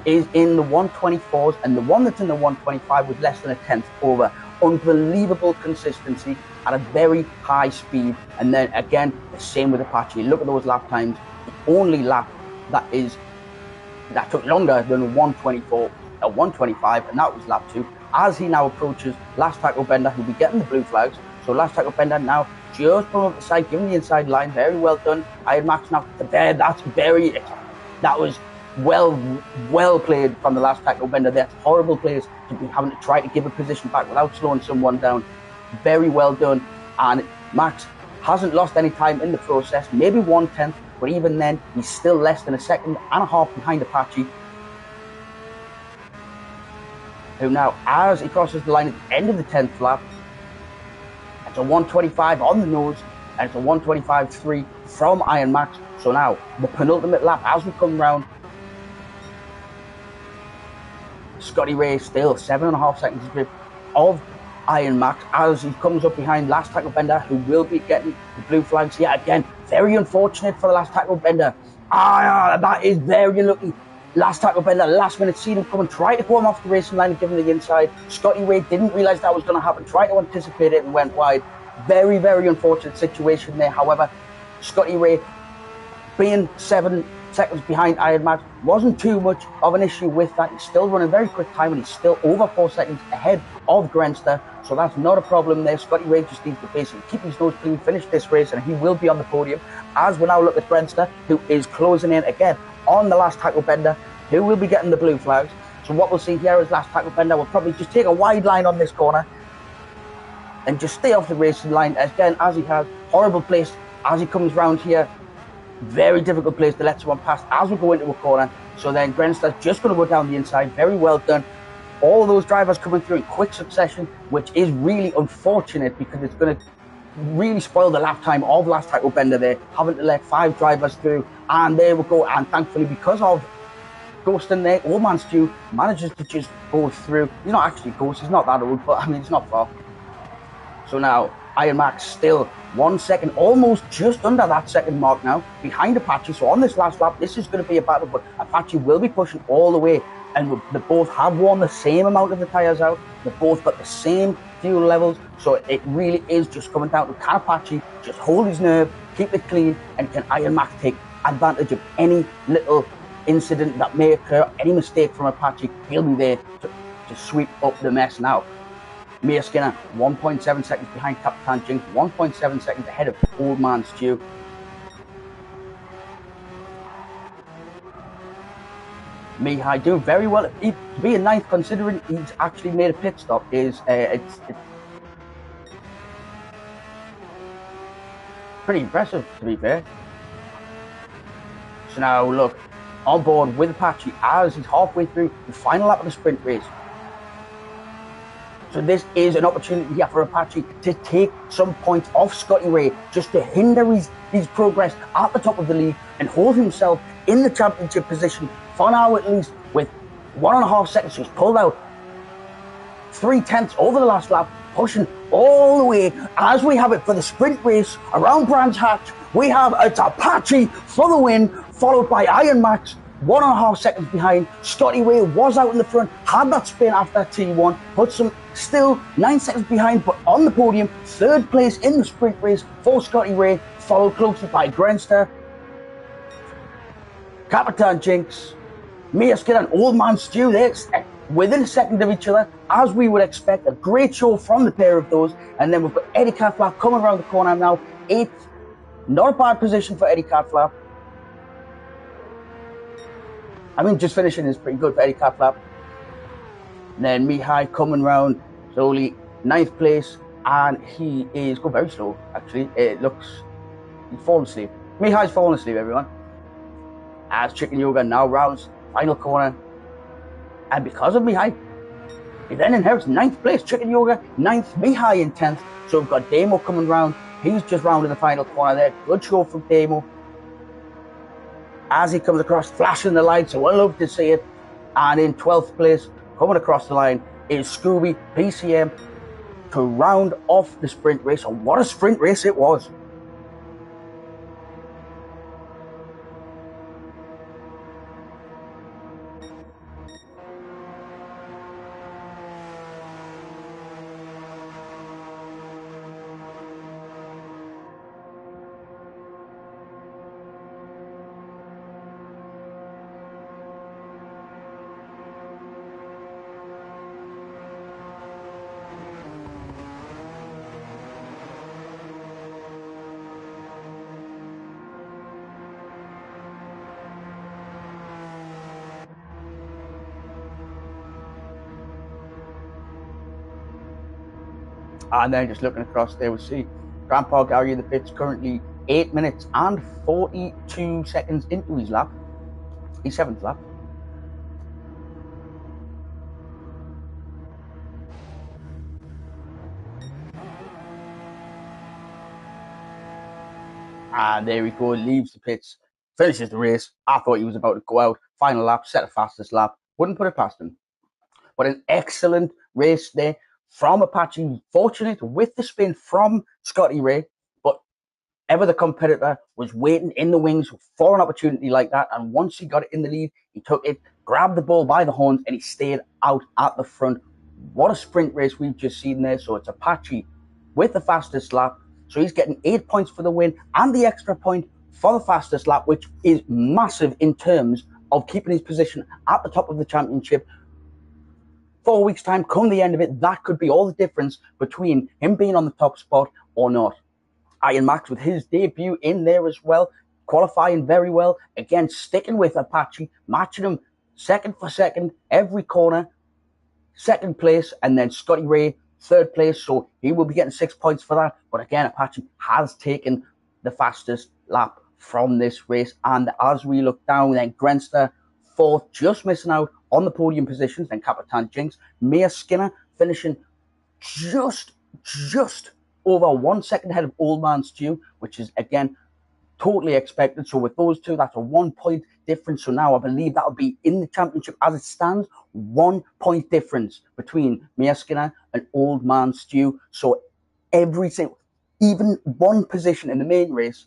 is in the 1:24s, and the one that's in the 1:25 was less than a tenth over. Unbelievable consistency at a very high speed. And then again, the same with Apache. Look at those lap times. The only lap that took longer than a 1:24, a 1:25, and that was lap 2. As he now approaches Last Tackle Bender, he'll be getting the blue flags. So Last Tackle Bender now just pulling up the side, giving the inside line. Very well done. Iron Max now there. That was well played from the Last Tackle Bender. That's horrible plays to be having to try to give a position back without slowing someone down. Very well done. And Max hasn't lost any time in the process. Maybe 1/10, but even then, he's still less than a second and a half behind Apache, who now, as he crosses the line at the end of the 10th lap, it's a 1:25 on the nose, and it's a 1:25.3 from Iron Max. So now, the penultimate lap, as we come round, Scotty Ray still 7.5 seconds adrift of Iron Max as he comes up behind Last Tackle Bender, who will be getting the blue flags here again. Very unfortunate for the Last Tackle Bender. That is very unlucky. Last Tackle Bender, last minute, seen him coming, tried to go him off the racing line and give him the inside. Scotty Ray didn't realise that was going to happen, tried to anticipate it and went wide. Very, very unfortunate situation there. However, Scotty Ray, being 7 seconds behind Iron Max, wasn't too much of an issue with that. He's still running very quick time, and he's still over 4 seconds ahead of Grenster, so that's not a problem there. Scotty Ray just needs to basically keep his nose clean, finish this race, and he will be on the podium. As we now look at Grenster, who is closing in again on the Last Tackle Bender, who will be getting the blue flags. So what we'll see here is Last Tackle Bender will probably just take a wide line on this corner and just stay off the racing line again, as he has. Horrible place as he comes round here. Very difficult place to let someone pass as we go into a corner. So then Grenster's just going to go down the inside. Very well done. All those drivers coming through in quick succession, which is really unfortunate because it's going to really spoil the lap time of Last Tackle Bender there, having to let 5 drivers through. And there we go. And thankfully, because of Ghost in there, Old Man Stew manages to just go through. He's not actually Ghost, he's not that old, but I mean, it's not far. So now, Iron Max still 1 second, almost just under that second mark now, behind Apache. So on this last lap, this is going to be a battle, but Apache will be pushing all the way. And they both have worn the same amount of the tyres out. They've both got the same fuel levels. So it really is just coming down to, can Apache just hold his nerve, keep it clean, and can Iron Max take advantage of any little incident that may occur, any mistake from Apache. He'll be there to sweep up the mess now. Mia Skinner, 1.7 seconds behind Captain Jinx, 1.7 seconds ahead of Old Man Stu. Mihai doing very well. To be in ninth, considering he's actually made a pit stop, is it's pretty impressive, to be fair. So now, look, on board with Apache as he's halfway through the final lap of the sprint race. So this is an opportunity here for Apache to take some points off Scotty Ray, just to hinder his progress at the top of the league and hold himself in the championship position for now at least, with 1.5 seconds just pulled out. 0.3 over the last lap, pushing all the way as we have it for the sprint race around Brands Hatch. We have it's Apache for the win, followed by Iron Max, 1.5 seconds behind. Scotty Ray was out in the front, had that spin after T1, but still 9 seconds behind, but on the podium, third place in the sprint race for Scotty Ray, followed closely by Grenster, Capitan Jinx, Mia Skinner and Old Man Stu. They're within a second of each other, as we would expect. A great show from the pair of those. And then we've got Eddie Catflap coming around the corner now, 8th. Not a bad position for Eddie Catflap. I mean, just finishing is pretty good for Eddie Catflap. And then Mihai coming round slowly, 9th place, and he is going very slow, actually. It looks, he's fallen asleep. Mihai's fallen asleep, everyone. As Chicken Yoga now rounds final corner. And because of Mihai, he then inherits 9th place. Chicken Yoga, 9th, Mihai in 10th. So we've got Damo coming round. He's just rounding the final corner there. Good show from Damo. As he comes across, flashing the lights, so I love to see it. And in 12th place, coming across the line, is Scooby PCM to round off the sprint race. And what a sprint race it was. And then just looking across there, we see Grandpa Gary in the pits, currently 8 minutes and 42 seconds into his lap. His 7th lap. And there we go, leaves the pits, finishes the race. I thought he was about to go out. Final lap, set the fastest lap. Wouldn't put it past him. But an excellent race there from Apache. Fortunate with the spin from Scotty Ray, but ever the competitor was waiting in the wings for an opportunity like that. And once he got it in the lead, he took it, grabbed the ball by the horns, and he stayed out at the front. What a sprint race we've just seen there. So it's Apache with the fastest lap. So he's getting 8 points for the win and the extra point for the fastest lap, which is massive in terms of keeping his position at the top of the championship. 4 weeks' time, come the end of it, that could be all the difference between him being on the top spot or not. Iron Max with his debut in there as well, qualifying very well. Again, sticking with Apache, matching him second for second, every corner, second place, and then Scotty Ray, third place. So he will be getting 6 points for that. But again, Apache has taken the fastest lap from this race. And as we look down, then Grenster, fourth, just missing out on the podium positions. Then Capitan Jinx, Mia Skinner finishing just over 1 second ahead of Old Man Stu, which is, again, totally expected. So with those two, that's a 1 point difference. So now I believe that'll be in the championship as it stands, 1 point difference between Mia Skinner and Old Man Stu. So every single, even one position in the main race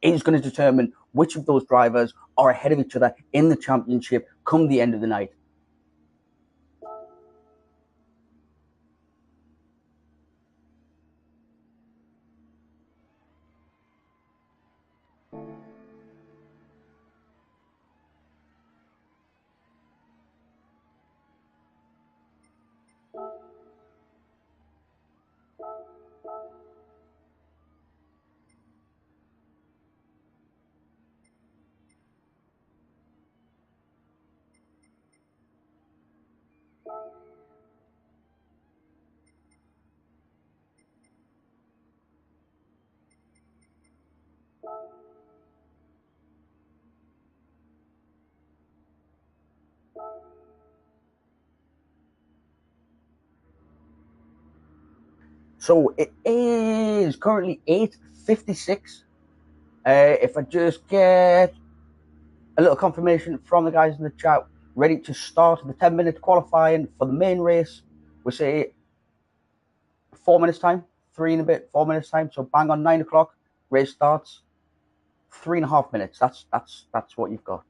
is going to determine which of those drivers are ahead of each other in the championship come the end of the night. So it is currently 8:56. If I just get a little confirmation from the guys in the chat, ready to start the 10-minute qualifying for the main race. We say 4 minutes time, 4 minutes time. So bang on 9 o'clock, race starts. 3.5 minutes. That's what you've got.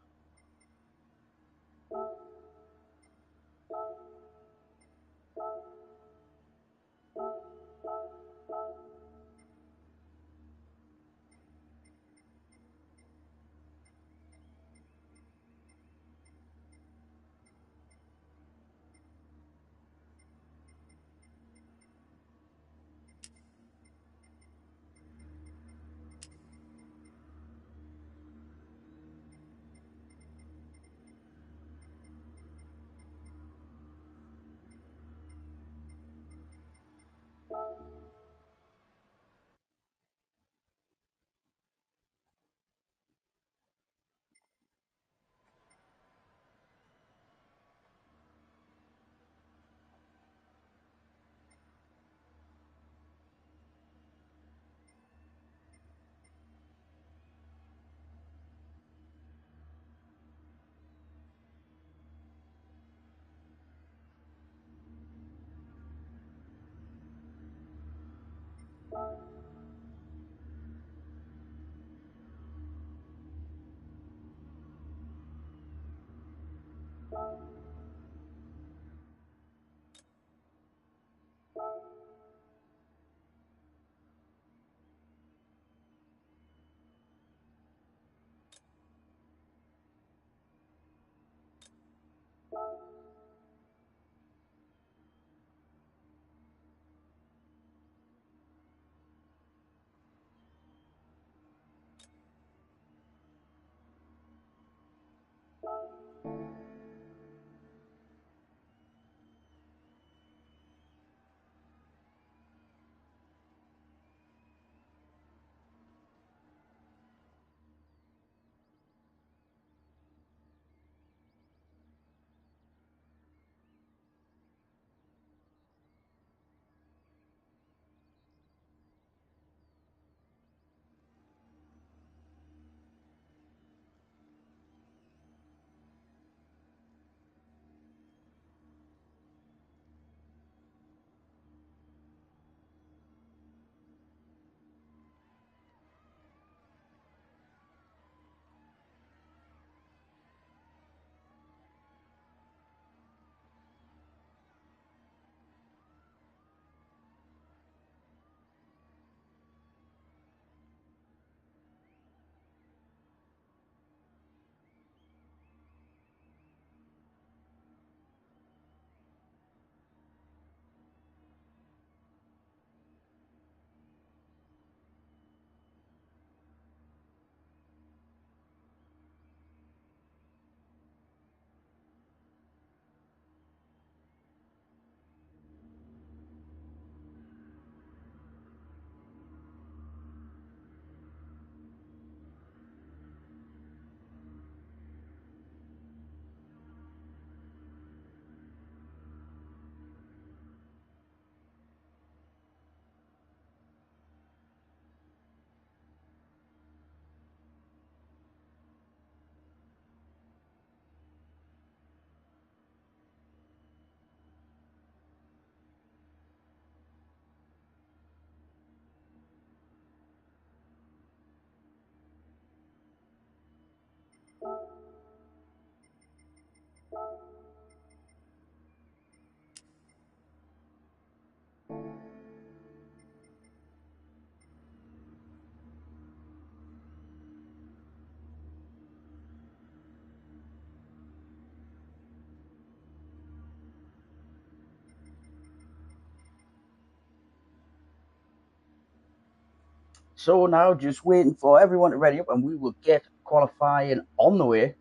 So now just waiting for everyone to ready up and we will get qualifying on the way.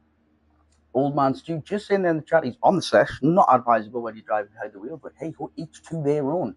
Old man Stu just saying there in the chat, he's on the sesh, not advisable when you're driving behind the wheel, but hey, each to their own.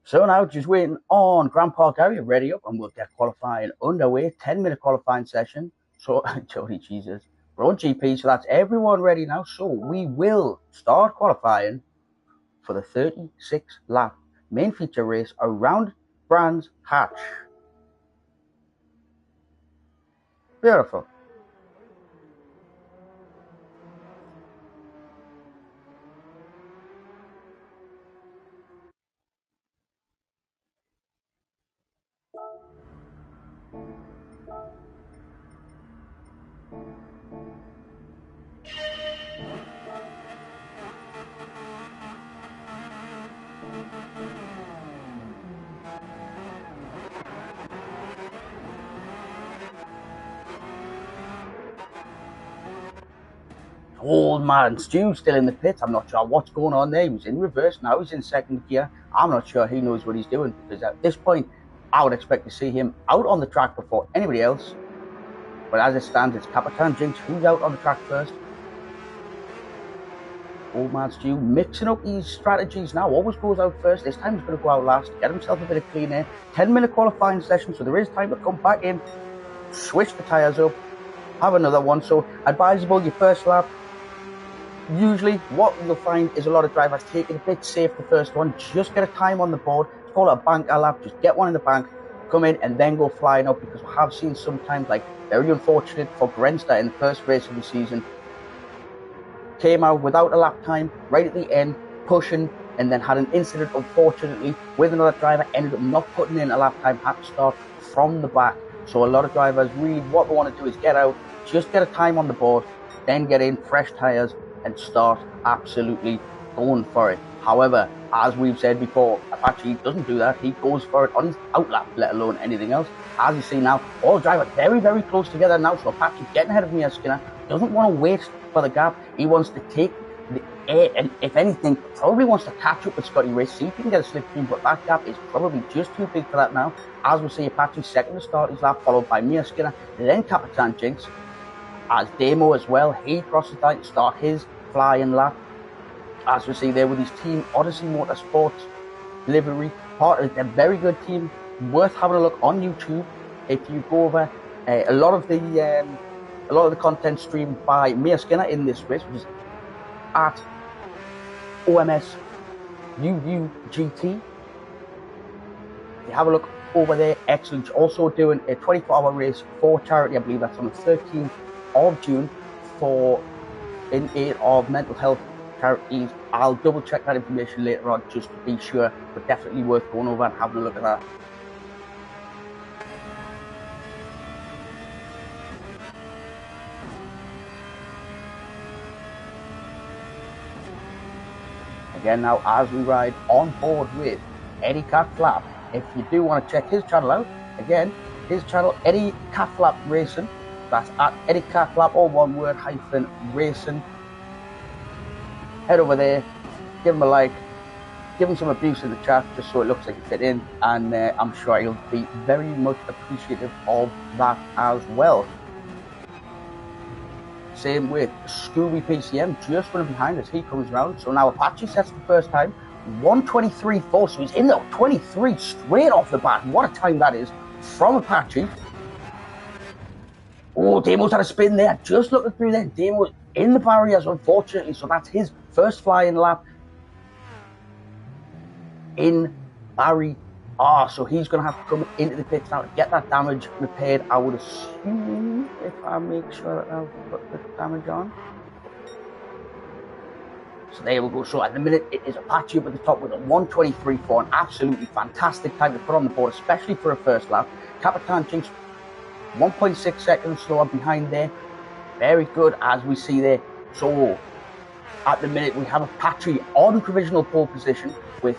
So now just waiting on Grand Park area, ready up, and we'll get qualifying underway. 10-minute qualifying session. So, Jody Jesus, we're on GP, so that's everyone ready now. So we will start qualifying for the 36 lap main feature race around Brands Hatch. Beautiful. Old man Stu still in the pits. I'm not sure what's going on there. He was in reverse, now he's in second gear. I'm not sure he knows what he's doing, because at this point I would expect to see him out on the track before anybody else. But as it stands, it's Capitan Jinx who's out on the track first. Old man Stu mixing up his strategies now. Always goes out first. This time he's going to go out last, get himself a bit of clean air. 10-minute qualifying session, so there is time to come back in, switch the tyres up, have another one. So advisable, your first lap. Usually what you'll find is a lot of drivers take it a bit safe the first one, just get a time on the board. It's called a banker lap, just get one in the bank, come in and then go flying up, because we have seen sometimes, like very unfortunate for Grenster in the first race of the season, came out without a lap time right at the end, pushing, and then had an incident unfortunately with another driver, ended up not putting in a lap time, had to start from the back. So a lot of drivers really what they want to do is get out, just get a time on the board, then get in fresh tyres and start absolutely going for it. However, as we've said before, Apache doesn't do that. He goes for it on his outlap, let alone anything else. As you see now, all drivers very, very close together now. So Apache getting ahead of Mia Skinner, doesn't want to wait for the gap. He wants to take the air, and if anything, probably wants to catch up with Scotty Race, see if he can get a slipstream, but that gap is probably just too big for that now. As we see, Apache second to start his lap, followed by Mia Skinner, then Capitan Jinx. As Demo as well, he crosses that to start his flying lap. As we see there with his team Odyssey Motorsports livery, part of a very good team, worth having a look on YouTube. If you go over a lot of the content streamed by Mia Skinner in this race, which is at OMS UUGT. You have a look over there, excellent. Also doing a 24-hour race for charity, I believe that's on the 13th of June for in aid of mental health charities. I'll double check that information later on just to be sure, but definitely worth going over and having a look at that. Again now, as we ride on board with Eddie Cat Flap, if you do want to check his channel out, again, his channel, Eddie Cat Flap Racing, that's at Eddie Cat Flap, all one word, -racing. Head over there, give him a like, give him some abuse in the chat just so it looks like you fit in, and I'm sure he'll be very much appreciative of that as well. Same with Scooby PCM, just running behind as he comes round. So now Apache sets the first time, 1:23.4, so he's in there, 23 straight off the bat. What a time that is from Apache. Oh, Damo's had a spin there, just looking through there. Damo's in the barriers, unfortunately, so that's his first flying lap in Barry R. So he's going to have to come into the pits now to get that damage repaired, I would assume, if I make sure that I've put the damage on. So there we go. So at the minute, it is Apache up at the top with a 1:23.4, an absolutely fantastic time to put on the board, especially for a first lap. Capitan Jinx 1.6 seconds slower behind there. Very good, as we see there. So at the minute, we have Apache on provisional pole position with.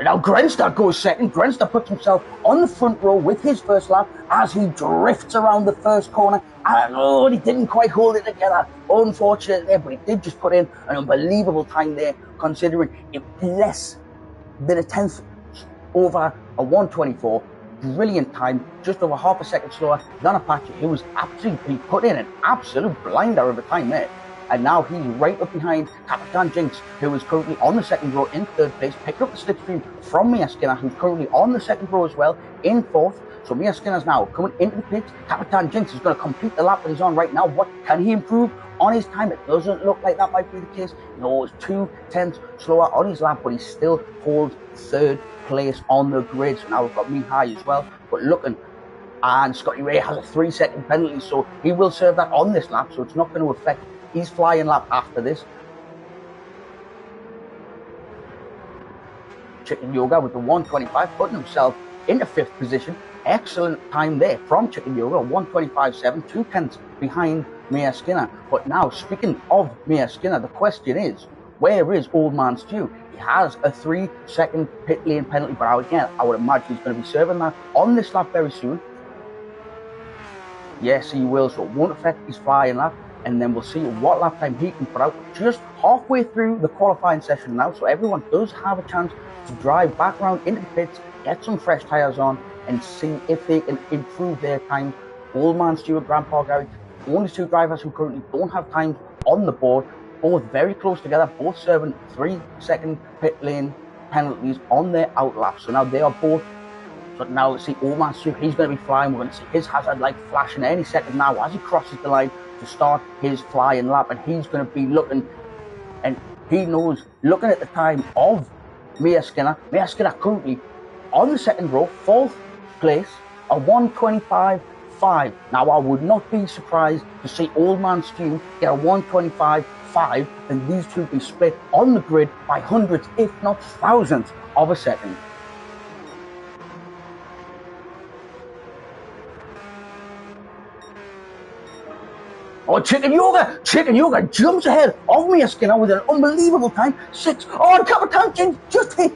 Now Grenster goes second. Grenster puts himself on the front row with his first lap as he drifts around the first corner. And he didn't quite hold it together. Unfortunate there, but he did just put in an unbelievable time there, considering it less than a tenth over a 1:24. Brilliant time, just over half a second slower than Apache, who was absolutely put in an absolute blinder of a time there. and now he's right up behind Capitan Jinx, who is currently on the second row in third place, picking up the slipstream from Mia Skinner, who's currently on the second row as well in fourth. So Mia Skinner's now coming into the pits. Capitan Jinx is going to complete the lap that he's on right now. What can he improve on his time? It doesn't look like that might be the case. No, it's 2/10 slower on his lap, but he still holds third place on the grid. So now we've got Mihai as well, but looking, and Scotty Ray has a 3-second penalty, so he will serve that on this lap, so it's not going to affect his flying lap after this. Chicken Yoga with the 125, putting himself into 5th position. Excellent time there from Chicken Yoga, 125.7, 2/10 behind Mia Skinner. But now, speaking of Mia Skinner, the question is, where is Old Man Stu? He has a 3-second pit lane penalty, but again, I would imagine he's going to be serving that on this lap very soon. Yes, he will, so it won't affect his flying lap, and then we'll see what lap time he can put out. Just halfway through the qualifying session now, so everyone does have a chance to drive back round into the pits, get some fresh tyres on, and see if they can improve their time. Old Man Stu and Grandpa Gary, only 2 drivers who currently don't have times on the board, both very close together, both serving 3-second pit lane penalties on their out laps. So now they are both. So now let's see Old Man Stu, he's going to be flying. We're going to see his hazard light flashing any second now as he crosses the line to start his flying lap, and he's going to be looking, and he knows, looking at the time of Mia Skinner. Mia Skinner currently on the second row, 4th place, a 125.5. Now I would not be surprised to see Old Man Stu get a 125.5, and these two be split on the grid by hundreds, if not thousands of a second. Oh, Chicken Yoga jumps ahead of Mia Skinner with an unbelievable time. 6. Oh, Capitan Jinx just hit.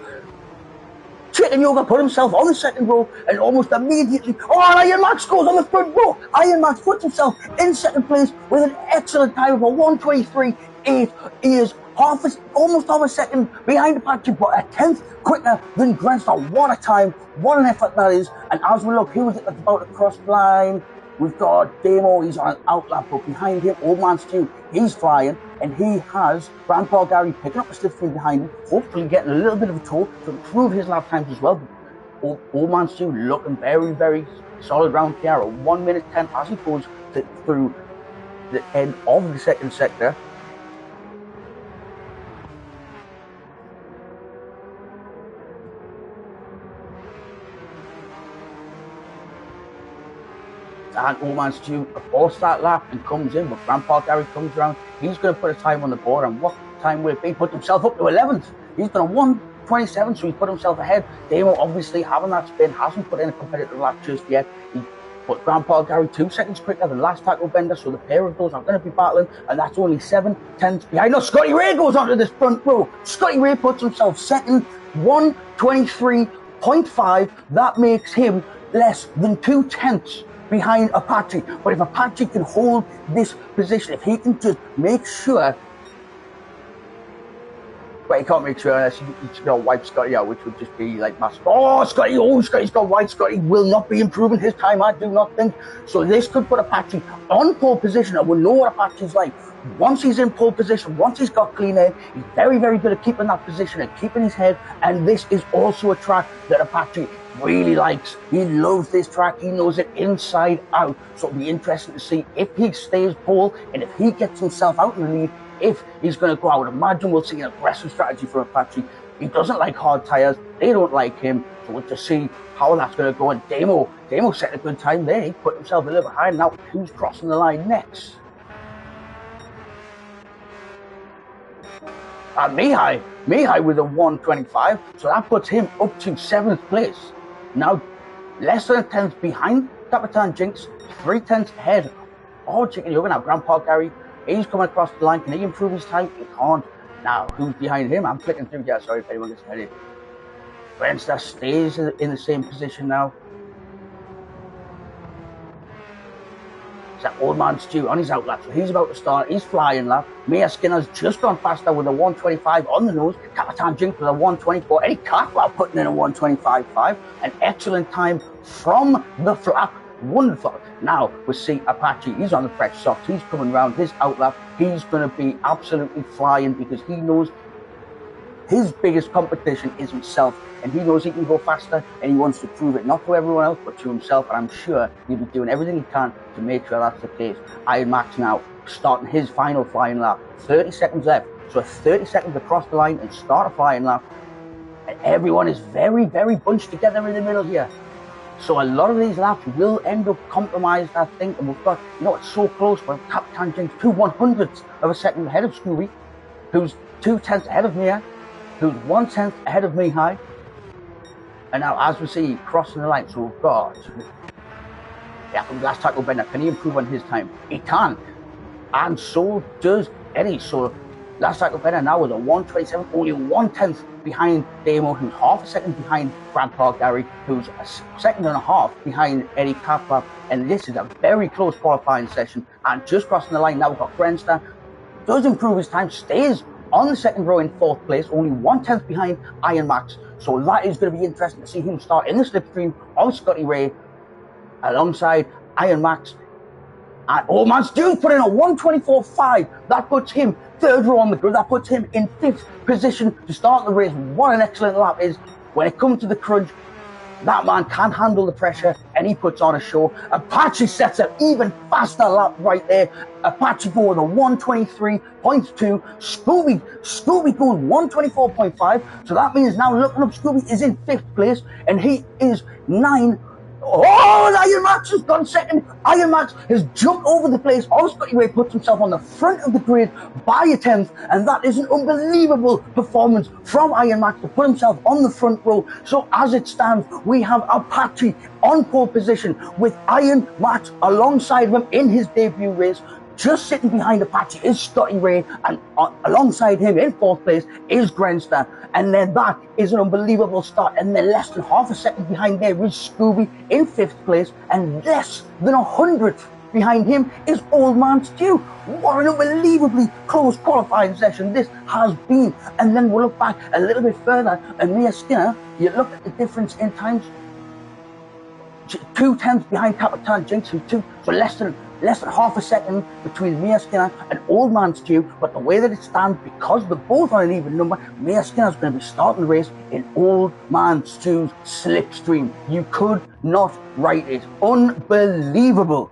Chicken Yoga put himself on the second row, and almost immediately, Iron Max goes on the front row. Iron Max puts himself in second place with an excellent time of a 123.8. He is almost half a second behind Apache, but a 10th quicker than Grandster. What a time, what an effort that is. And as we look, who is it that's about to cross the line? We've got Damo, he's on an outlap, but behind him, Old Man Stu, he's flying, and he has Grandpa Gary picking up a slipstream behind him, hopefully getting a little bit of a tow to improve his lap times as well. Old Man Stu looking very, very solid round here at 1 minute 10 as he goes through the end of the second sector. And Old Man Stu aborts that lap and comes in, but Grandpa Gary comes around. He's going to put a time on the board, and what time will it be? Put himself up to 11th. He's got a 127, so he's put himself ahead. Damo obviously having that spin, hasn't put in a competitive lap just yet. But Grandpa Gary 2 seconds quicker than last tackle bender, so the pair of those are going to be battling, and that's only 7/10 behind. No, Scotty Ray goes onto this front row. Scotty Ray puts himself second, 123.5. That makes him less than 2/10 behind Apache. But if Apache can hold this position, if he can just make sure, but he can't make sure unless he's going to wipe Scotty out, which would just be like massive. Scotty's got white. Scotty will not be improving his time, I do not think. So this could put Apache on pole position, and we'll know what Apache's like. Once he's in pole position, once he's got clean air, he's very, very good at keeping that position and keeping his head. And this is also a track that Apache really likes. He loves this track. He knows it inside out. So it'll be interesting to see if he stays pole and if he gets himself out in the lead, if he's going to go out. Imagine we'll see an aggressive strategy for Apache. He doesn't like hard tyres. They don't like him. So we'll just see how that's going to go. And Damo set a good time there. He put himself a little behind. Now who's crossing the line next? And Mihai with a 125, so that puts him up to 7th place. Now, less than a 10th behind Capitan Jinx, 3/10 ahead. Oh, Chicken Yoga. Now, Grandpa Gary, he's coming across the line. Can he improve his time? He can't. Now, who's behind him? I'm flicking through. Yeah, sorry if anyone gets headed. Grandster stays in the same position now. It's that Old Man Stu on his out lap, so he's about to start his flying lap. Mia Skinner's just gone faster with a 125 on the nose. Capitan Jinx with a 124. Eddie Cartwell putting in a 125.5. An excellent time from the flap Wonderful. Now we see Apache. He's on the fresh socks. He's coming around his outlap. He's going to be absolutely flying because he knows his biggest competition is himself, and he knows he can go faster, and he wants to prove it not to everyone else but to himself. And I'm sure he'll be doing everything he can to make sure that's the case. Iron Max now starting his final flying lap. 30 seconds left, so 30 seconds across the line and start a flying lap. And everyone is very, very bunched together in the middle here. So a lot of these laps will end up compromised, I think. And we've got, it's so close. But Captain Jinx 2/100ths of a second ahead of Scooby, who's 2/10 ahead of Mia, who's 1/10 ahead of me high. And now, as we see, crossing the line, so we've got last tackle Bender. Can he improve on his time? He can, and so does Eddie. So last tackle Bender now with a 1:27, only 1/10 behind Damo, who's half a second behind Grandpa Gary, who's a second and a half behind Eddie Caplap. And this is a very close qualifying session. And just crossing the line now, we've got Grenster. Does improve his time, stays on the second row in fourth place, only 1/10 behind Iron Max. So that is going to be interesting to see him start in the slipstream of Scotty Ray alongside Iron Max. And Old Man Stu put in a 1:24.5. That puts him third row on the grid. That puts him in fifth position to start the race. What an excellent lap is. When it comes to the crunch, that man can handle the pressure and he puts on a show. Apache sets an even faster lap right there. Apache goes with a 1:23.2. Scooby goes 1:24.5. So that means now looking up, Scooby is in fifth place and he is 9. Oh, Iron Max has gone second. Iron Max has jumped over the place. All Scotty Ray puts himself on the front of the grid by a 10th, and that is an unbelievable performance from Iron Max to put himself on the front row. So as it stands, we have Apache on pole position with Iron Max alongside him in his debut race. Just sitting behind Apache is Scotty Ray, and alongside him in fourth place is Grenster. And then that is an unbelievable start. And then less than half a second behind there is Scooby in fifth place, and less than 100th behind him is Old Man Stu. What an unbelievably close qualifying session this has been. And then we'll look back a little bit further, and Mia Skinner, you look at the difference in times. 2/10 behind Captain Jinx, so less than half a second between Mia Skinner and Old Man Stu. But the way that it stands, because they're both on an even number, Mia Skinner's going to be starting the race in Old Man Stu's slipstream. You could not write it. Unbelievable.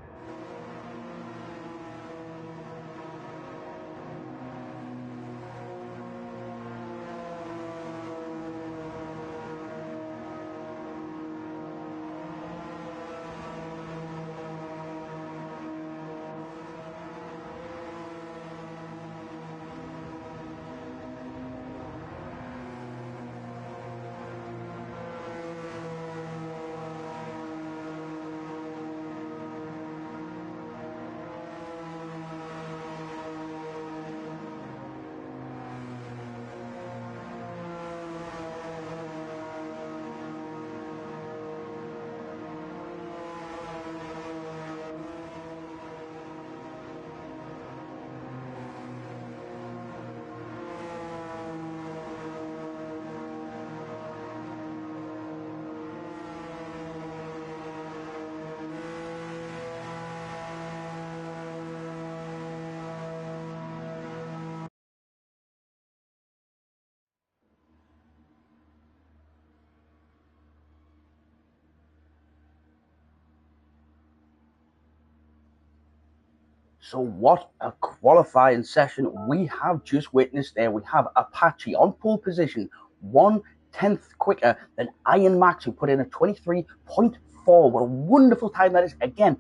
So what a qualifying session we have just witnessed there. We have Apache on pole position, 1/10 quicker than Iron Max, who put in a 23.4. What a wonderful time that is. Again,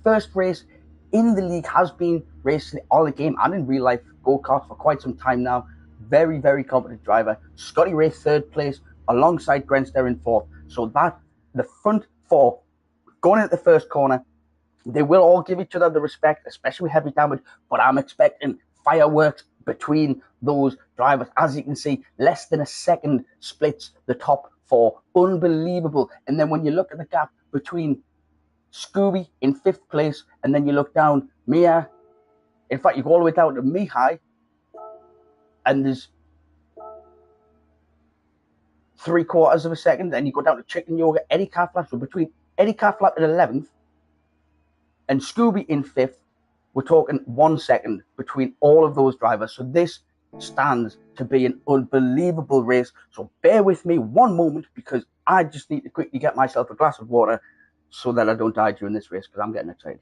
first race in the league, has been racing all the game and in real life go-karts for quite some time now. Very, very competent driver. Scotty Ray third place alongside Grenster in fourth. So that the front four going into the first corner, they will all give each other the respect, especially heavy damage, but I'm expecting fireworks between those drivers. As you can see, less than a second splits the top four. Unbelievable. And then when you look at the gap between Scooby in fifth place, and then you look down, Mia, in fact, you go all the way down to Mihai, and there's 3/4 of a second, then you go down to Chicken Yoga, Eddie Catlap. So between Eddie Catlap in 11th and Scooby in 5th. We're talking 1 second between all of those drivers. So this stands to be an unbelievable race. So bear with me one moment, because I just need to quickly get myself a glass of water so that I don't die during this race, because I'm getting excited.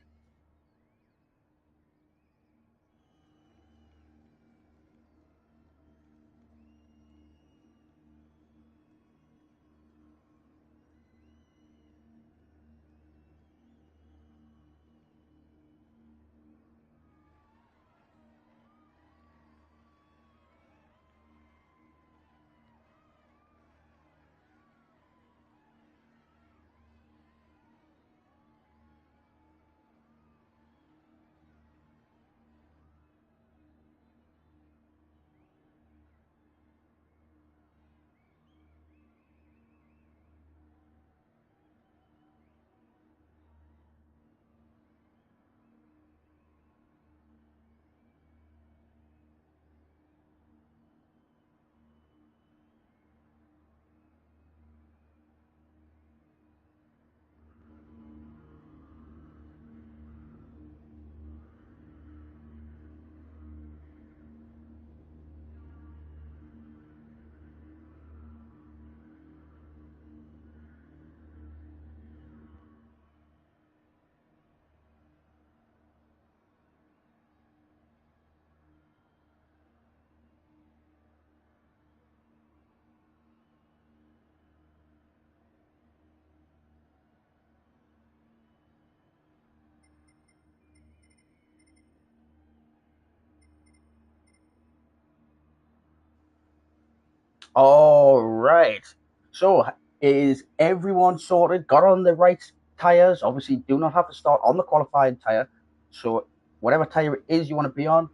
All right. So is everyone sorted? Got on the right tires? Obviously, do not have to start on the qualifying tire. So whatever tire it is you want to be on,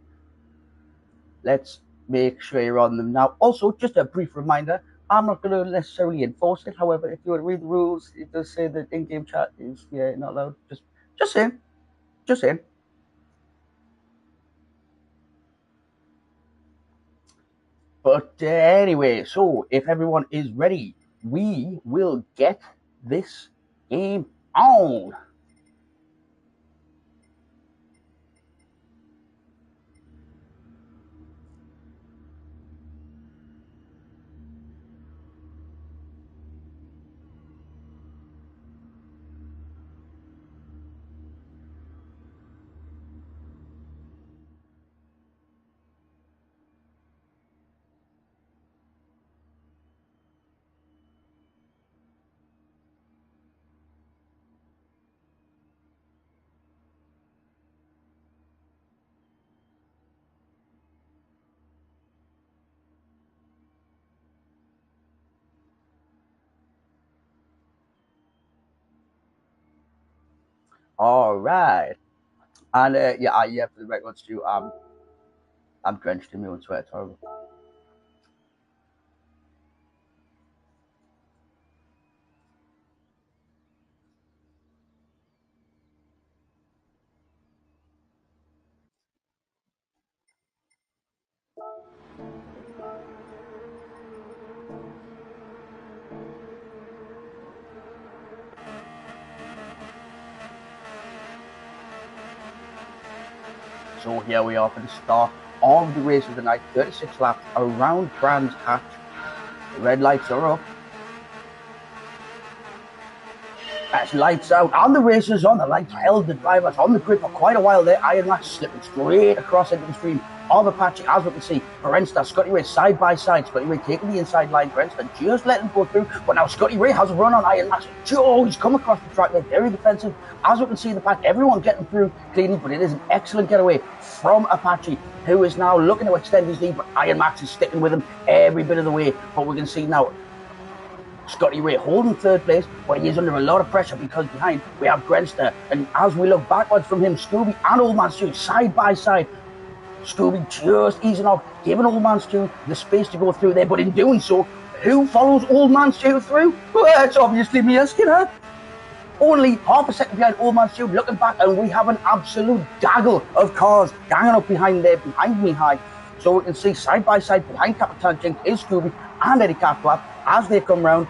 let's make sure you're on them now. Also, just a brief reminder, I'm not going to necessarily enforce it. However, if you want to read the rules, it does say that in-game chat is not allowed. Just saying. Just saying. But anyway, so if everyone is ready, we will get this game on. All right. And yeah, for the record, Stu, I'm drenched in my own sweat. It's horrible. So here we are for the start of the race of the night. 36 laps around Brands Hatch. The red lights are up. That's lights out, and the race is on. The lights held the drivers on the grid for quite a while there. Iron Max slipping straight across into the stream of Apache, as we can see. Brenston, Scotty Ray side by side. Scotty Ray taking the inside line. Brenston just letting him go through, but now Scotty Ray has a run on Iron Max. Joe, he's come across the track there, very defensive. As we can see in the pack, everyone getting through cleanly, but it is an excellent getaway from Apache, who is now looking to extend his lead, but Iron Max is sticking with him every bit of the way. But we can see now Scotty Ray holding third place, but he is under a lot of pressure because behind we have Grenster. And as we look backwards from him, Scooby and Old Man Stu side by side. Scooby just easing off, giving Old Man Stu the space to go through there, but in doing so, who follows Old Man Stu through? Well, it's obviously Mia Skinner. Only half a second behind Old Man Stu, looking back, and we have an absolute gaggle of cars ganging up behind there, behind me high. So we can see side by side behind Capitan Jinx is Scooby and Eddie Catflap as they come round.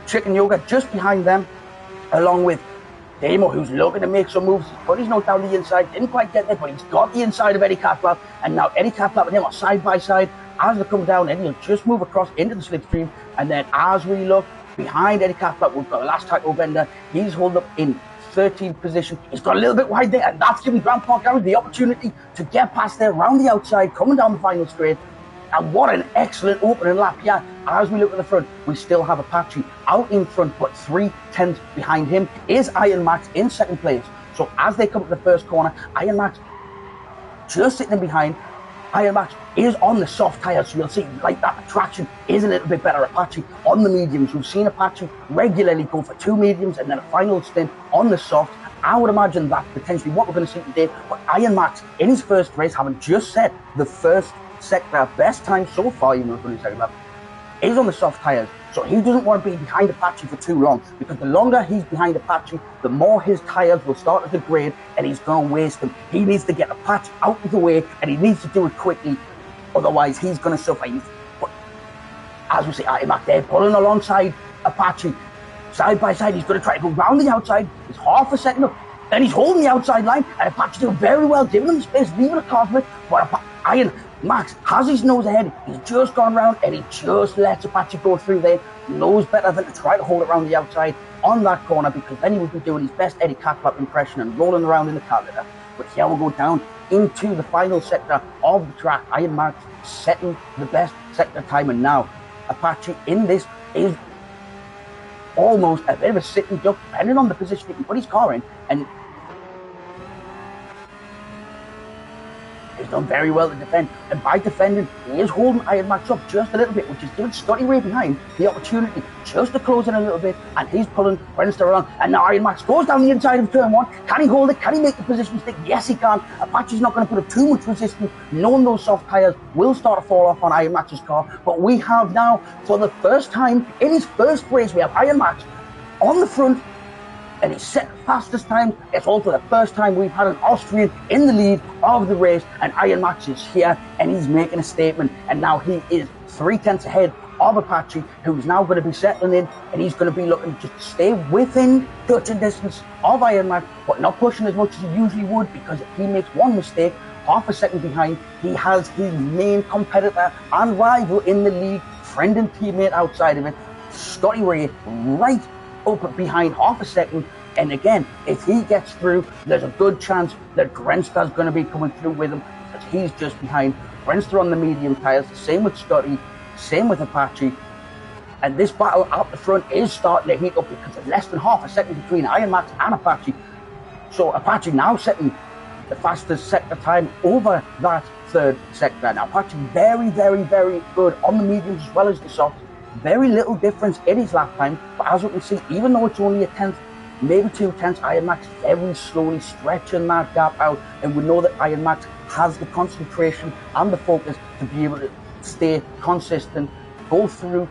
Chicken Yoga just behind them, along with Damo, who's looking to make some moves. He's put his nose down the inside, didn't quite get there, but he's got the inside of Eddie Catlap, and now Eddie Catlap and him are side by side. As they come down, Eddie will just move across into the slipstream, and then as we look behind Eddie Catlap, we've got the last tackle bender. He's holding up in 13th position. He's got a little bit wide there, and that's giving Grant Park Garage the opportunity to get past there, round the outside, coming down the final straight. And what an excellent opening lap here. As we look at the front, we still have Apache out in front, but 3 tenths behind him is Iron Max in second place. So as they come to the first corner, Iron Max just sitting in behind. Iron Max is on the soft tyres, so you'll see like that traction is a little bit better. Apache on the mediums. We've seen Apache regularly go for 2 mediums and then a final stint on the soft. I would imagine that's potentially what we're going to see today. But Iron Max, in his first race, having just set the first sector best time so far, even though it's second lap, is on the soft tyres. So he doesn't want to be behind Apache for too long, because the longer he's behind Apache, the more his tyres will start to degrade and he's going to waste them. He needs to get Apache out of the way, and he needs to do it quickly, otherwise he's going to suffer. But as we see, Iron Max there pulling alongside Apache, side by side. He's going to try to go round the outside. He's half a second up, then he's holding the outside line, and Apache doing very well, giving him space, leaving a car for it. But Iron Max has his nose ahead. He's just gone round and he just lets Apache go through there. Knows better than to try to hold it around the outside on that corner, because then he would be doing his best Eddie Catlap impression and rolling around in the car litter. But here we'll go down into the final sector of the track. Iron Max setting the best sector time, and now Apache in this is almost a bit of a sitting duck, depending on the position he can put his car in, and he's done very well to defend, and by defending, he is holding Iron Max up just a little bit, which is giving Scotty Ray behind the opportunity just to close in a little bit, and he's pulling Brenster around, and now Iron Max goes down the inside of turn 1. Can he hold it? Can he make the position stick? Yes, he can. Apache's not going to put up too much resistance, knowing those soft tyres will start to fall off on Iron Max's car, but we have now, for the first time in his first race, we have Iron Max on the front, and he's set fastest time. It's also the first time we've had an Austrian in the lead of the race, and Iron Max is here and he's making a statement, and now he is 3 tenths ahead of Apache, who's now going to be settling in, and he's going to be looking to stay within touching distance of Iron Max, but not pushing as much as he usually would, because if he makes one mistake, half a second behind, he has his main competitor and rival in the league, friend and teammate outside of it, Scotty Ray, right up behind half a second. And again, if he gets through, there's a good chance that Grenster's going to be coming through with him, because he's just behind. Grenster on the medium tyres, same with Scotty, same with Apache. And this battle out the front is starting to heat up, because there's less than half a second between Iron Max and Apache. So Apache now setting the fastest sector time over that third sector. Now Apache very, very, very good on the mediums as well as the softs. Very little difference in his lap time, but as we can see, even though it's only a tenth, maybe 2 tenths, Iron Max very slowly stretching that gap out, and we know that Iron Max has the concentration and the focus to be able to stay consistent, go through.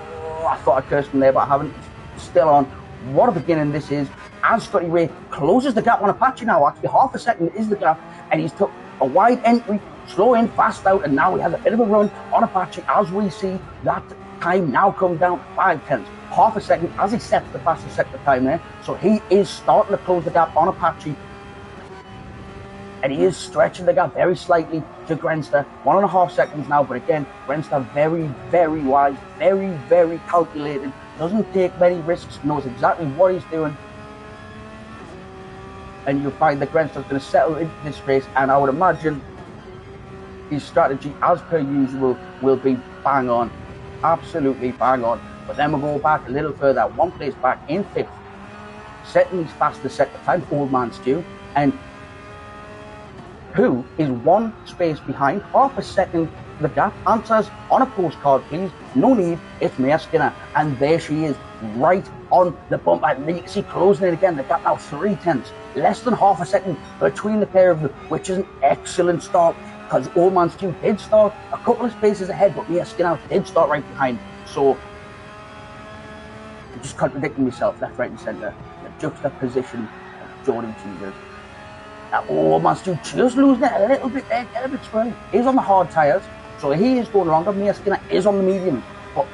Oh, I thought I cursed him there, but I haven't. Still on. What a beginning this is, as Scotty Ray closes the gap on Apache now. Actually, half a second is the gap, and he's took a wide entry, slow in, fast out, and now he has a bit of a run on Apache, as we see that time now comes down to 5 tenths. Half a second as he sets the fastest sector time there. So he is starting to close the gap on Apache, and he is stretching the gap very slightly to Grenster. 1.5 seconds now, but again, Grenster very, very wise, very, very calculated, doesn't take many risks, knows exactly what he's doing. And you'll find that Grenster's going to settle into this race, and I would imagine his strategy, as per usual, will be bang on. Absolutely bang on. But then we'll go back a little further, 1 place back in 5th, setting his fastest sector time, Old Man Stew, and who is 1 space behind, half a second the gap. Answers on a postcard, please. No need. It's Mia Skinner, and there she is, right on the bump. And you can see closing it again. The gap now 3 tenths, less than half a second between the pair of them, which is an excellent start, because Old Man Stew did start a couple of spaces ahead, but Mia Skinner did start right behind. So I'm just contradicting myself, left, right, and centre. The juxtaposition of Jordan Jesus. Old Man Stew just losing it a little bit there, get a bit swirly. He's on the hard tyres, so he is going longer. Mia Skinner is on the mediums, but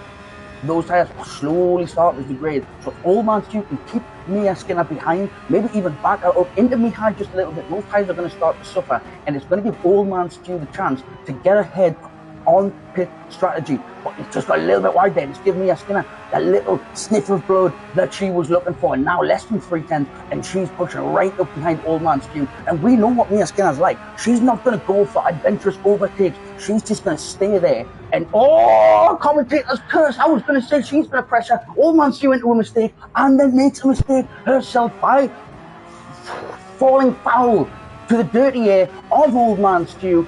those tyres are slowly starting to degrade. So if Old Man Stew can keep Mia Skinner behind, maybe even back her up into Mihai just a little bit, those tyres are going to start to suffer, and it's going to give Old Man Stew the chance to get ahead on pit strategy. But it's just got a little bit wide there. It's giving Mia Skinner that little sniff of blood that she was looking for, and now less than 3/10, and she's pushing right up behind Old Man Stew. And we know what Mia Skinner's like. She's not going to go for adventurous overtakes. She's just going to stay there. And commentators curse. I was going to say she's going to pressure Old Man Stew into a mistake, and then makes a mistake herself by falling foul to the dirty air of Old Man Stew.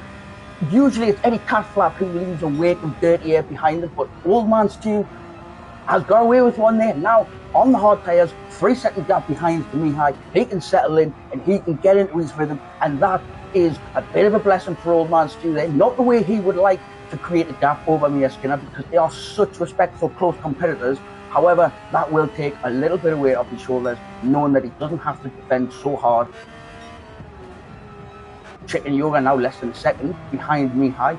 Usually it's Eddie Catflap who leaves a wake of dirty air behind him, but Old Man Stew has got away with one there. Now, on the hard tyres, 3-second gap behind to Mihai. He can settle in and he can get into his rhythm, and that is a bit of a blessing for Old Man Stew there. Not the way he would like to create a gap over Mia Skinner, because they are such respectful, close competitors. However, that will take a little bit of weight off his shoulders, knowing that he doesn't have to defend so hard. Chicken Yoga now less than a second behind Mihai.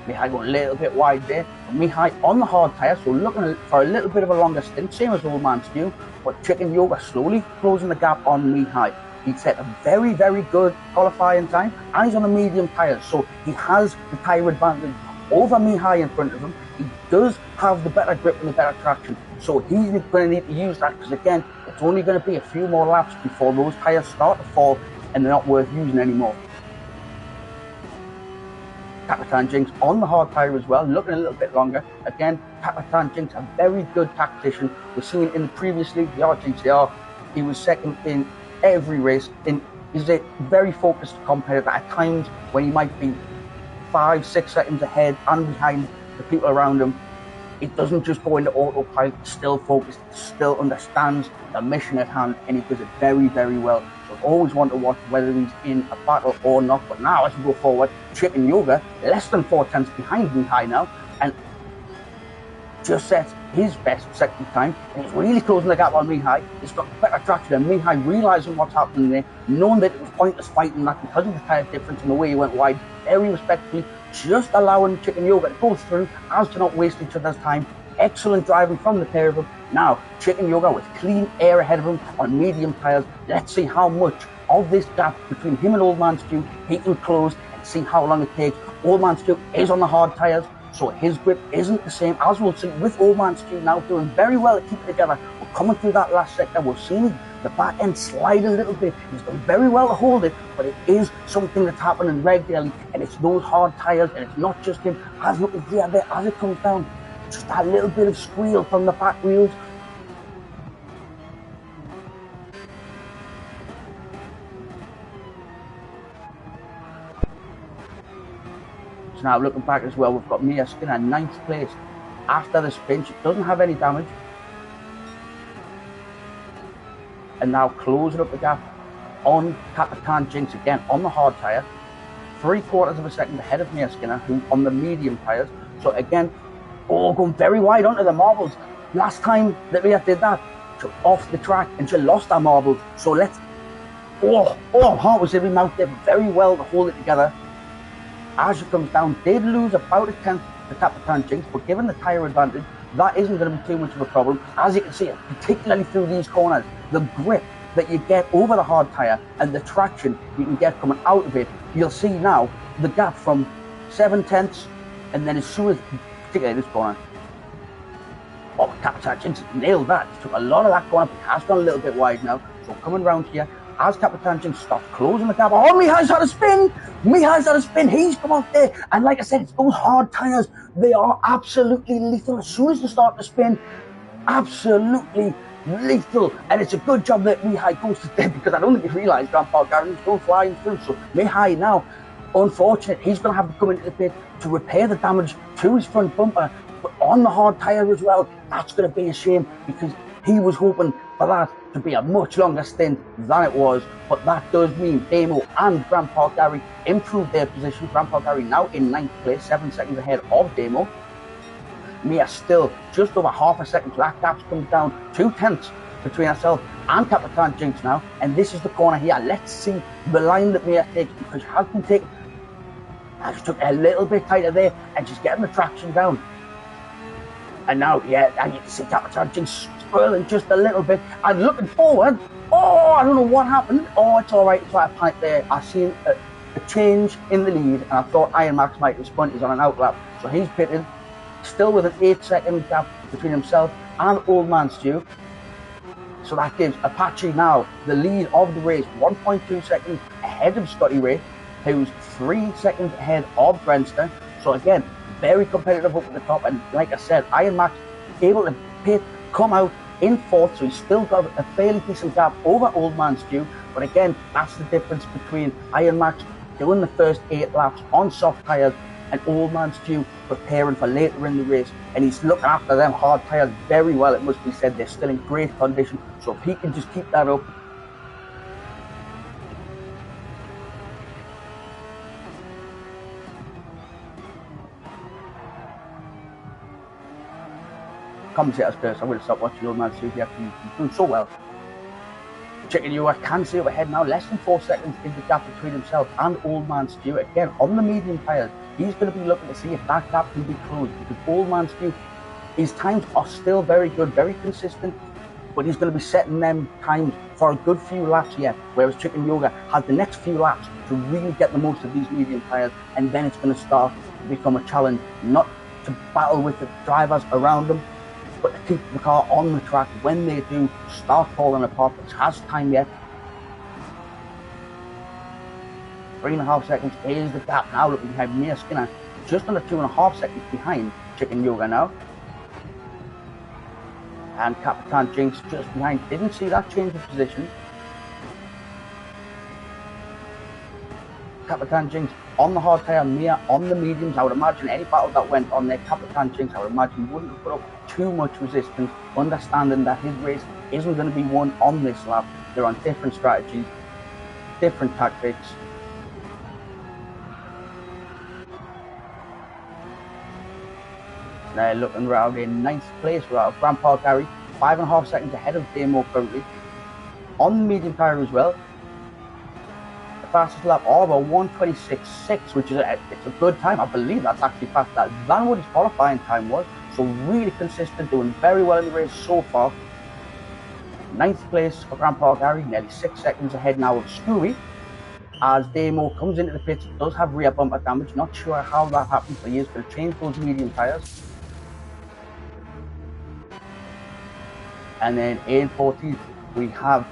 Mihai going a little bit wide there. But Mihai on the hard tyre, so looking for a little bit of a longer stint, same as Old Man Stew. But Chicken Yoga slowly closing the gap on Mihai. He set a very, very good qualifying time, and he's on the medium tyres, so he has the tyre advantage over Mihai in front of him. He does have the better grip and the better traction, so he's going to need to use that, because again, it's only going to be a few more laps before those tyres start to fall and they're not worth using anymore. Kapitan Jinx on the hard tyre as well, looking a little bit longer. Again, Kapitan Jinx, a very good tactician. We've seen in the previous league, the RGCR, he was second in every race. He's a very focused competitor. At times when he might be 5-6 seconds ahead and behind the people around him, it doesn't just go into autopilot. He's still focused, still understands the mission at hand, and he does it very, very well. So always want to watch whether he's in a battle or not. But now, as we go forward, Chicken Yoga less than 4/10 behind Mihai now, and just sets his best second time, and he's really closing the gap on Mihai. He's got better traction, and Mihai realising what's happening there, knowing that it was pointless fighting that because of the tyre difference and the way he went wide, very respectfully, just allowing Chicken Yoga to go through as to not waste each other's time. Excellent driving from the pair of them. Now, Chicken Yoga with clean air ahead of him on medium tyres. Let's see how much of this gap between him and Old Man Stew he can close, and see how long it takes. Old Man Stew is on the hard tyres, so his grip isn't the same, as we'll see with Old Man Stew now doing very well to keep it together. But coming through that last sector, we've seen the back end slide a little bit. He's done very well to hold it, but it is something that's happening regularly, and it's those hard tyres, and it's not just him. As you can see there, as it comes down, just that little bit of squeal from the back wheels. So now looking back as well, we've got Mia Skinner in 9th place after the spin. She doesn't have any damage. And now closing up the gap on Kapitan Jinx again on the hard tyre. 3/4 of a second ahead of Mia Skinner, who's on the medium tyres. So again, going very wide onto the marbles. Last time that Mia did that, she was off the track and she lost her marbles. So let's... heart was in my mouth there, very well to hold it together. As she comes down, did lose about a 10th to Kapitan Jinx, but given the tyre advantage, that isn't going to be too much of a problem. As you can see, particularly through these corners, the grip that you get over the hard tyre and the traction you can get coming out of it, you'll see now the gap from 7/10, and then as soon as, particularly this corner, Kapitan Jinx nailed that. Took a lot of that going up. It has gone a little bit wide now. So coming round here, as Kapitan Jinx stops closing the gap. Mihai's had a spin! Mihai's had a spin. He's come off there. And like I said, it's those hard tyres. They are absolutely lethal. As soon as they start to spin, absolutely lethal. And it's a good job that Mihai goes to dead, because I don't think he realised Grandpa Gary was going flying through. So Mihai now, unfortunate, he's going to have to come into the pit to repair the damage to his front bumper. But on the hard tyre as well, that's going to be a shame, because he was hoping for that to be a much longer stint than it was. But that does mean Damo and Grandpa Gary improved their position. Grandpa Gary now in 9th place, 7 seconds ahead of Damo. Mia still just over half a second, so that gap comes down 2/10 between herself and Kapitan Jinx now. And this is the corner here. Let's see the line that Mia takes, because she has been taking... She took a little bit tighter there, and she's getting the traction down. And now, yeah, and you can see Capitan Jinx swirling just a little bit and looking forward. Oh, I don't know what happened. Oh, it's all right. It's like a panic there. I seen a change in the lead, and I thought Iron Max might have spun. He's on an outlap, so he's pitted, still with an 8-second gap between himself and Old Man Stu. So that gives Apache now the lead of the race, 1.2 seconds ahead of Scotty Ray, who's 3 seconds ahead of Brentster. So again, very competitive up at the top. And like I said, Iron Max able to pit, come out in fourth, so he's still got a fairly decent gap over Old Man Stu. But again, that's the difference between Iron Max doing the first 8 laps on soft tyres and Old Man Stu preparing for later in the race. And he's looking after them hard tyres very well, it must be said. They're still in great condition, so if he can just keep that up. Commentators first, I'm going to stop watching Old Man Stu. He's doing so well. Checking you, I can see up ahead now, less than 4 seconds is the gap between himself and Old Man Stu. Again, on the medium tyres, he's going to be looking to see if that gap can be closed, because Old Man Stu, his times are still very good, very consistent, but he's going to be setting them times for a good few laps yet, whereas Chicken Yoga has the next few laps to really get the most of these medium tyres, and then it's going to start to become a challenge, not to battle with the drivers around them, but to keep the car on the track when they do start falling apart, which has time yet. 3.5 seconds is the gap now. Looking behind Mia Skinner, just under 2.5 seconds behind Chicken Yoga now. And Capitan Jinx just behind. Didn't see that change of position. Capitan Jinx on the hard tyre, Mia on the mediums. I would imagine any battle that went on there, Capitan Jinx, I would imagine, wouldn't have put up too much resistance, understanding that his race isn't going to be won on this lap. They're on different strategies, different tactics. They're looking around in 9th place without Grandpa Gary, 5.5 seconds ahead of Damo currently. On the medium tyre as well. Fastest lap of a 1:26.6, which is it's a good time. I believe that's actually faster than what his qualifying time was. So really consistent, doing very well in the race so far. 9th place for Grandpa Gary, nearly 6 seconds ahead now of Scooby. As Damo comes into the pits, does have rear bumper damage. Not sure how that happens, but he is going to change those medium tyres. And then in 14th, we have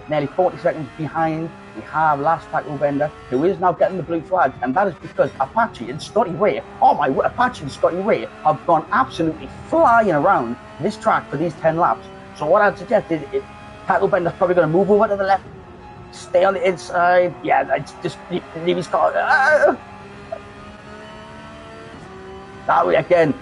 nearly 40 seconds behind. We have Last Tackle Bender, who is now getting the blue flag, and that is because Apache and Scotty Ray, oh my word, Apache and Scotty Ray have gone absolutely flying around this track for these 10 laps. So what I'd suggest is Tackle Bender's probably going to move over to the left, stay on the inside. Yeah, it's just leave his car. That way again,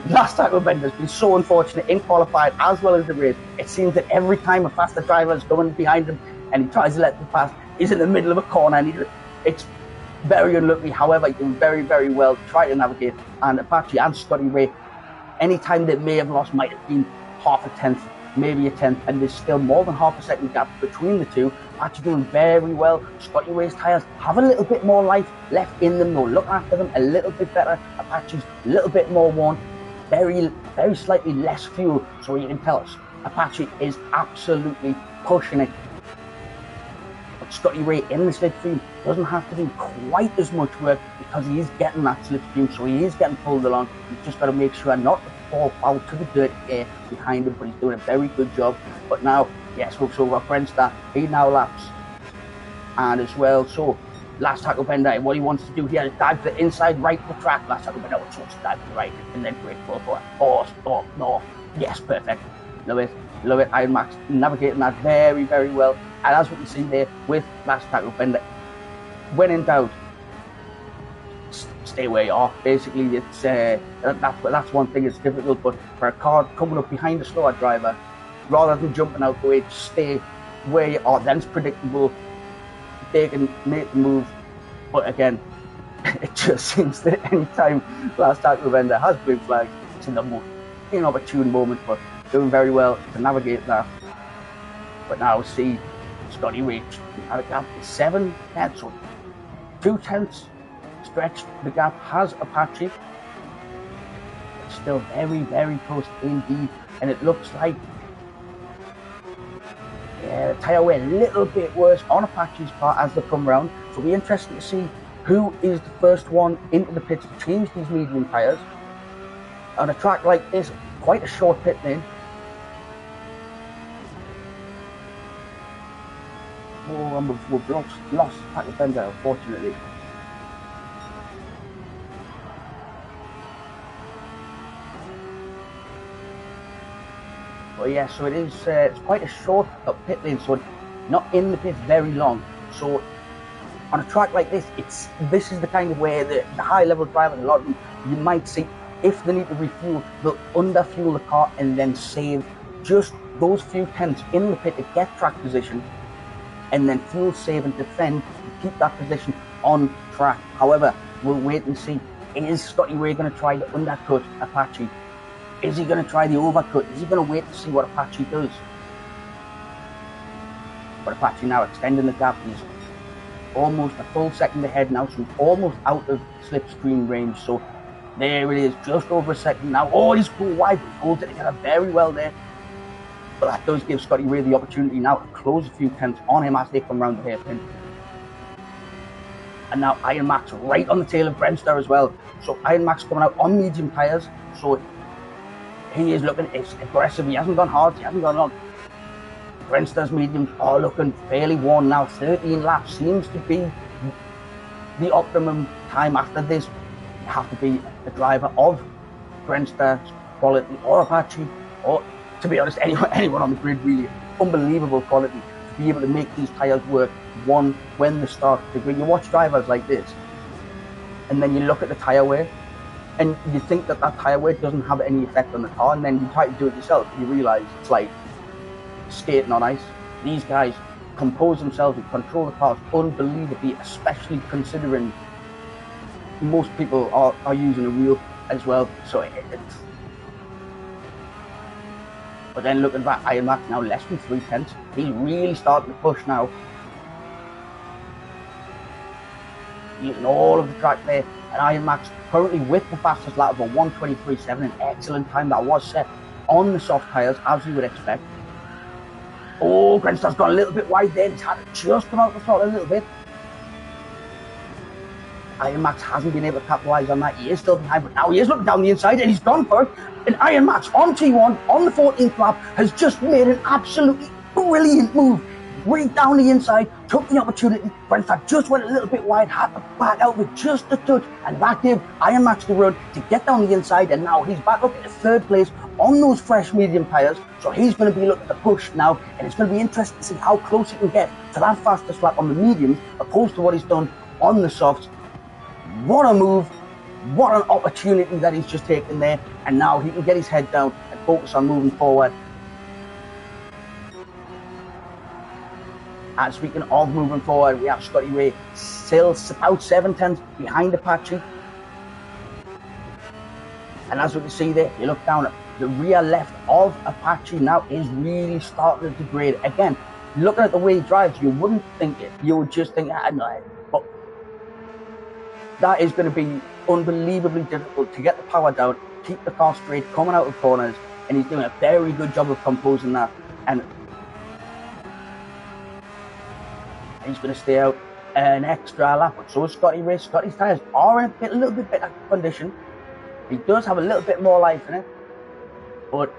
Last Tackle Bender's been so unfortunate in qualified as well as the race. It seems that every time a faster driver is going behind him and he tries to let them pass, he's in the middle of a corner, and it's very unlucky. However, he's doing very, very well to try to navigate. And Apache and Scotty Ray, any time they may have lost might have been half a tenth, maybe a tenth, and there's still more than half a second gap between the two. Apache doing very well. Scotty Ray's tyres have a little bit more life left in them, though. Look after them a little bit better. Apache's a little bit more worn, very, very slightly less fuel, so you can tell us Apache is absolutely pushing it. Scotty Ray in the slipstream doesn't have to do quite as much work because he is getting that slipstream, so he is getting pulled along. He's just got to make sure not to fall out to the dirty air behind him, but he's doing a very good job. But now, yes, we've got Brentster, he now laps, and as well, so Last Tackle Bender, what he wants to do here is dive to the inside right of the track. Last Tackle Bender wants to dive to the right, and then brake full forward. Oh, no, yes, perfect. Love it. Iron Max navigating that very, very well. And as we can see there with Last Tackle Bender, when in doubt, stay where you are. Basically, it's that's one thing that's difficult. But for a car coming up behind a slower driver, rather than jumping out the way, just stay where you are. Then it's predictable. They can make the move. But again, it just seems that any time Last Tackle Bender has blue flags, it's in the most inopportune moment. But doing very well to navigate that. But now see Scotty Ray at a gap of 7 tenths, so 2 tenths stretched the gap has Apache. still very, very close indeed. And it looks like the tyre wear a little bit worse on Apache's part as they come round. So it'll be interesting to see who is the first one into the pits to change these medium tyres. On a track like this, quite a short pit lane. Oh, and we've lost Patrick Bender, unfortunately. But yeah, so it is. It's quite a short pit lane, so not in the pit very long. So on a track like this, this is the kind of where the high-level drivers, a lot of them, you might see if they need to refuel, they'll underfuel the car and then save just those few tenths in the pit to get track position, and then fuel save and defend to keep that position on track. However, we'll wait and see. Is Scotty Ray going to try to undercut Apache? Is he going to try the overcut? Is he going to wait to see what Apache does? But Apache now extending the gap. He's almost a full second ahead now, so he's almost out of slipstream range. So there it is, just over a second now. Oh, he's going wide, but he holds it together very well there. But that does give Scotty Ray the opportunity now to close a few tenths on him as they come round the hairpin. And now Iron Max right on the tail of Brenstar as well. So Iron Max coming out on medium tyres. So he is looking aggressive. He hasn't gone hard. He hasn't gone long. Brenstar's mediums are looking fairly worn now. 13 laps seems to be the optimum time. After this, you have to be a driver of Brenstar's quality or Apache, or to be honest, anyone on the grid. Really unbelievable quality to be able to make these tyres work. One, when they start to go, you watch drivers like this, and then you look at the tyre wear, and you think that tyre wear doesn't have any effect on the car, and then you try to do it yourself, and you realise it's like skating on ice. These guys compose themselves and control the cars unbelievably, especially considering most people are using a wheel as well. So it's. But then looking back, Iron Max now less than 3 tenths. He's really starting to push now. Using all of the track there. And Iron Max currently with the fastest lap of a 1:23.7, an excellent time that was set on the soft tyres, as you would expect. Oh, Brenstar's gone a little bit wide there. He's had to just come out the throttle a little bit. Iron Max hasn't been able to capitalise on that. He is still behind, but now he is looking down the inside and he's gone for it. And Iron Max on T1 on the 14th lap has just made an absolutely brilliant move. Right down the inside, took the opportunity. Brenstar just went a little bit wide, had to back out with just a touch, and that gave Iron Max the run to get down the inside. And now he's back up in 3rd place on those fresh medium tyres. So he's going to be looking to push now, and it's going to be interesting to see how close he can get to that fastest lap on the mediums, opposed to what he's done on the softs. What a move, what an opportunity that he's just taken there, and now he can get his head down and focus on moving forward. And speaking of moving forward, we have Scotty Ray still about 7 tenths behind Apache. And as we can see there, you look down at the rear left of Apache now is really starting to degrade. Again, looking at the way he drives, you wouldn't think it. You would just think, no. But that is going to be unbelievably difficult to get the power down, keep the car straight, coming out of corners. And he's doing a very good job of composing that. And he's going to stay out an extra lap, but so is Scotty Ray. Scotty's tyres are in a little bit better condition. He does have a little bit more life in it, but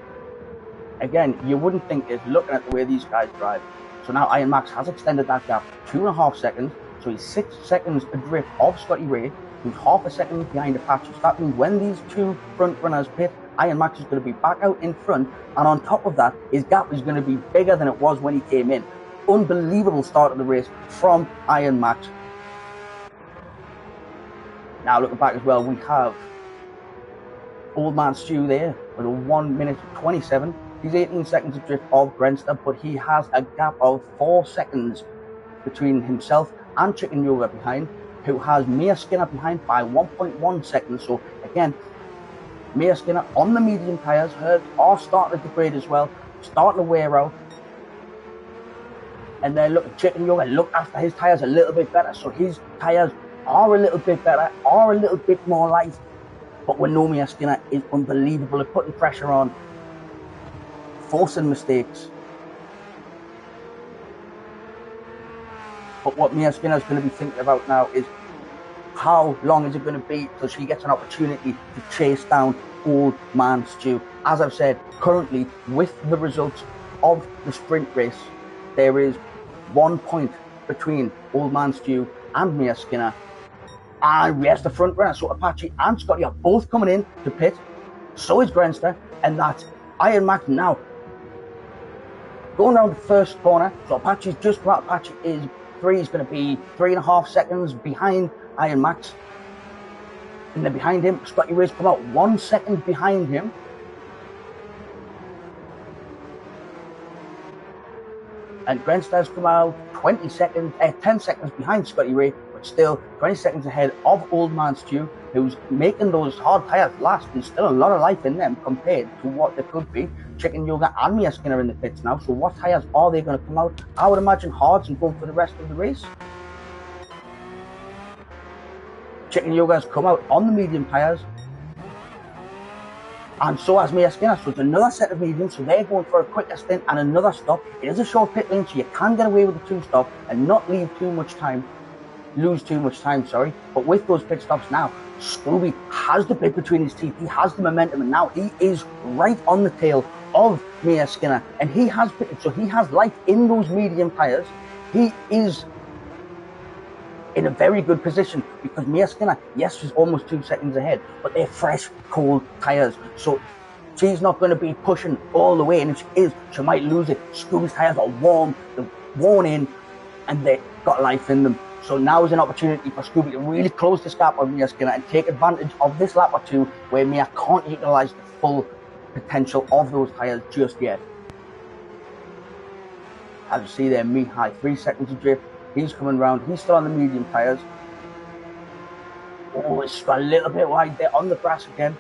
again, you wouldn't think it looking at the way these guys drive. So now Iron Max has extended that gap 2.5 seconds, so he's 6 seconds adrift of Scotty Ray, who's half a second behind Apache. So that means when these two front runners pit, Iron Max is going to be back out in front, and on top of that, his gap is going to be bigger than it was when he came in. Unbelievable start of the race from Iron Max. Now looking back as well, we have Old Man Stu there with a 1:27. He's 18 seconds adrift of Brenstar, but he has a gap of 4 seconds between himself and Chicken Yoga behind, who has Mia Skinner behind by 1.1 seconds. So again, Mia Skinner on the medium tyres, hers are starting to degrade as well, starting to wear out. And then look at Chicken Yoga, look after his tyres a little bit better. So his tyres are a little bit better, are a little bit more light. But we know Mia Skinner is unbelievable at putting pressure on, forcing mistakes. But what Mia Skinner is going to be thinking about now is how long is it going to be till she gets an opportunity to chase down Old Man Stu. As I've said, currently with the results of the sprint race, there is 1 point between Old Man Stu and Mia Skinner. And yes, the front runner, so Apache and Scotty are both coming in to pit. So is Grenster, and that's Iron Max now going around the first corner. So Apache's just come out. Apache is going to be 3.5 seconds behind Iron Max. And then behind him, Scotty Ray's come out 1 second behind him. And Grenster's come out 10 seconds behind Scotty Ray, but still 20 seconds ahead of Old Man Stu, who's making those hard tyres last. There's still a lot of life in them compared to what there could be. Chicken Yoga and Mia Skinner in the pits now, so what tyres are they going to come out? I would imagine hards and go for the rest of the race. Chicken Yoga has come out on the medium tyres, and so has Mia Skinner, so it's another set of mediums, so they're going for a quicker stint and another stop. It is a short pit lane, so you can get away with the 2-stop and not lose too much time, but with those pit stops now, Scooby has the bit between his teeth, he has the momentum, and now he is right on the tail of Mia Skinner, and he has pitted, so he has life in those medium tyres. He is in a very good position because Mia Skinner, yes, she's almost 2 seconds ahead, but they're fresh, cold tyres. So she's not going to be pushing all the way, and if she is, she might lose it. Scooby's tyres are warm, they're worn in, and they've got life in them. So now is an opportunity for Scooby to really close this gap on Mia Skinner and take advantage of this lap or two where Mia can't utilise the full potential of those tyres just yet. As you see there, Mihai, 3 seconds of drift. He's coming round. He's still on the medium tyres. Oh, it's got a little bit wide there on the grass again.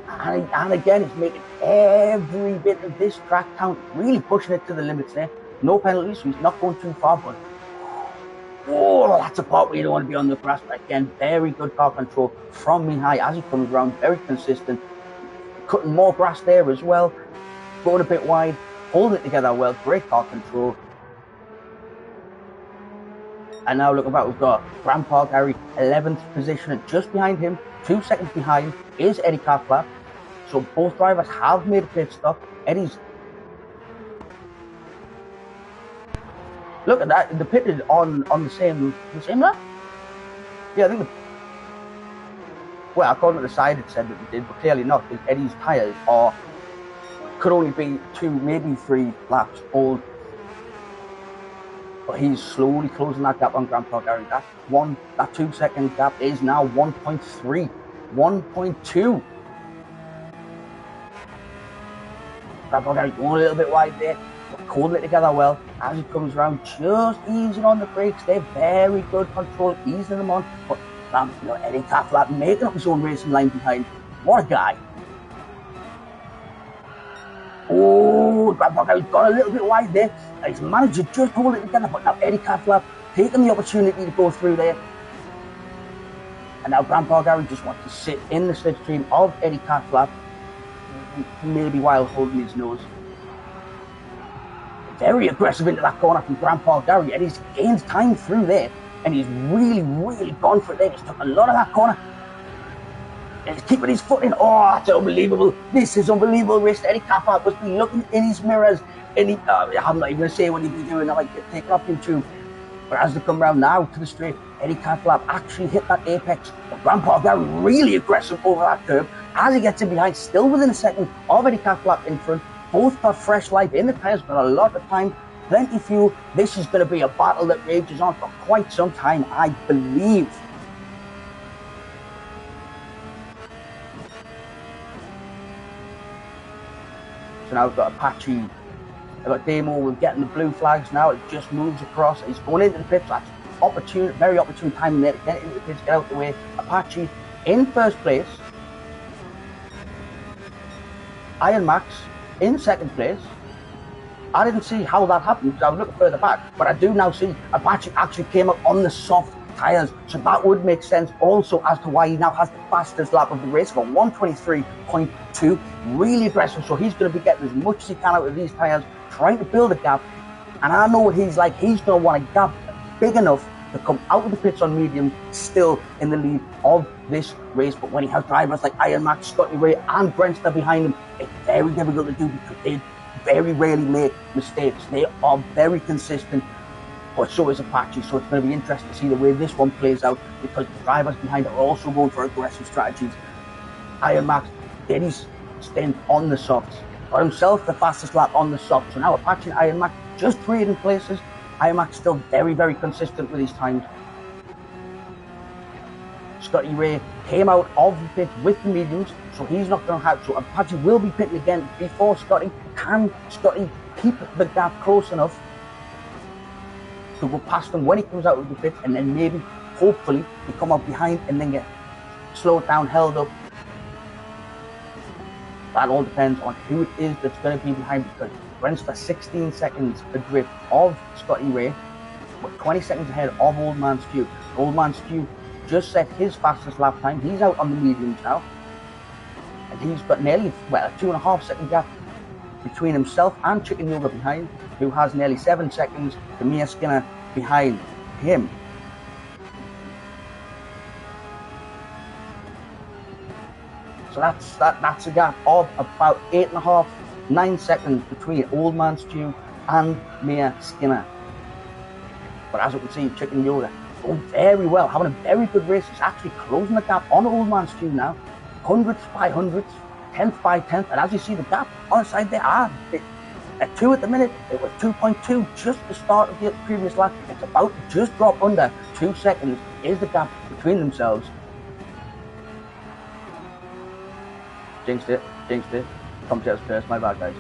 And again, it's making every bit of this track count, really pushing it to the limits there. No penalties, so he's not going too far, but oh, that's a part where you don't want to be on the grass. But again, very good car control from Mihai as he comes around, very consistent. Cutting more grass there as well. Going a bit wide, holding it together well, great car control. And now look about, we've got Grandpa Gary, 11th position, and just behind him, 2 seconds behind, is Eddie Carflap. So both drivers have made a pit stop. Eddie's, look at that, they pitted on the same lap. Yeah, I think well, according to the side it said that they did, but clearly not, because Eddie's tyres could only be 2, maybe 3 laps old. But he's slowly closing that gap on Grandpa Gary. That 2 second gap is now 1.3, 1.2. Grandpa Gary going a little bit wide there, but holding it together well as he comes around, just easing on the brakes. They're very good control, easing them on. But Eddie Carflap making up his own racing line behind. What a guy. Oh, Grandpa Gary's got a little bit wide there. He's managed to just hold it together, but now Eddie Carflap taking the opportunity to go through there. And now Grandpa Gary just wants to sit in the slipstream of Eddie Carflap, maybe while holding his nose. Very aggressive into that corner from Grandpa Gary. Eddie's gains time through there, and he's really gone for it there. He's took a lot of that corner. And he's keeping his foot in. Oh, that's unbelievable. This is unbelievable race. Eddie Carflap must be looking in his mirrors. And I'm not even going to say what he'd be doing. I might get taken off YouTube. But as they come round now to the straight, Eddie Carflap actually hit that apex. But Grandpa Gary really aggressive over that curb. As he gets in behind, still within a second of Eddie Carflap in front. Both got fresh life in the tyres, got a lot of time, plenty of fuel. This is going to be a battle that rages on for quite some time, I believe. So now we've got Apache. I've got Damo with getting the blue flags now. It just moves across. He's going into the pits. That's opportune, very opportune timing there to get into the pits, get out the way. Apache in first place. Iron Max in second place. I didn't see how that happened because I was looking further back, but I do now see Apache actually came up on the soft tyres. So that would make sense also as to why he now has the fastest lap of the race of a 1:23.2. Really aggressive, so he's going to be getting as much as he can out of these tyres, trying to build a gap. And I know what he's like. He's going to want a gap big enough to come out of the pits on mediums, still in the lead of this race. But when he has drivers like Iron Max, Scotty Ray and Brentster behind him, it's very difficult to do because they very rarely make mistakes. They are very consistent, but so is Apache. So it's going to be interesting to see the way this one plays out, because the drivers behind are also going for aggressive strategies. Iron Max did his stint on the softs, got himself the fastest lap on the softs. So now Apache and Iron Max just trading places. Iron Max still very, very consistent with his times. Scotty Ray came out of the pit with the mediums, so he's not going to have. So Apache will be pitting again before Scotty. Can Scotty keep the gap close enough to go past him when he comes out of the pit, and then maybe, hopefully, he come up behind and then get slowed down, held up? That all depends on who it is that's going to be behind, because Brentster 16 seconds adrift of Scotty Ray, but 20 seconds ahead of Old Man Stew. Old Man Stew just set his fastest lap time. He's out on the mediums now, and he's got nearly, well, a 2.5 second gap between himself and Chicken Yoga behind, who has nearly 7 seconds to Mia Skinner behind him. So that's a gap of about 8.5, 9 seconds between Old Man Stew and Mia Skinner. But as you can see, Chicken Yoga going very well, having a very good race. He's actually closing the gap on Old Man Stew now, hundredths by hundredths, 10th by 10th, and as you see the gap on the side there, at 2 at the minute, it was 2.2 just the start of the previous lap. It's about to just drop under 2 seconds is the gap between themselves. Jinxed it. Commentator's curse, my bad, guys.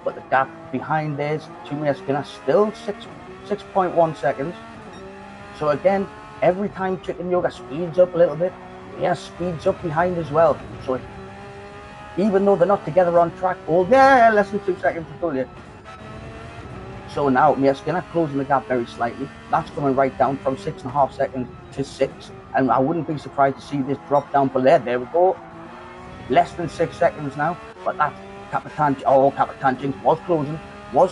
But the gap behind theirs to Mia Skinner still 6.1 seconds. So again, every time Chicken Yoga speeds up a little bit, Mia speeds up behind as well. So even though they're not together on track, less than 2 seconds to pull you. So now Mia Skinner closing the gap very slightly. That's coming right down from 6.5 seconds to 6. And I wouldn't be surprised to see this drop down below. There we go. Less than 6 seconds now. But that Capitan Jinx was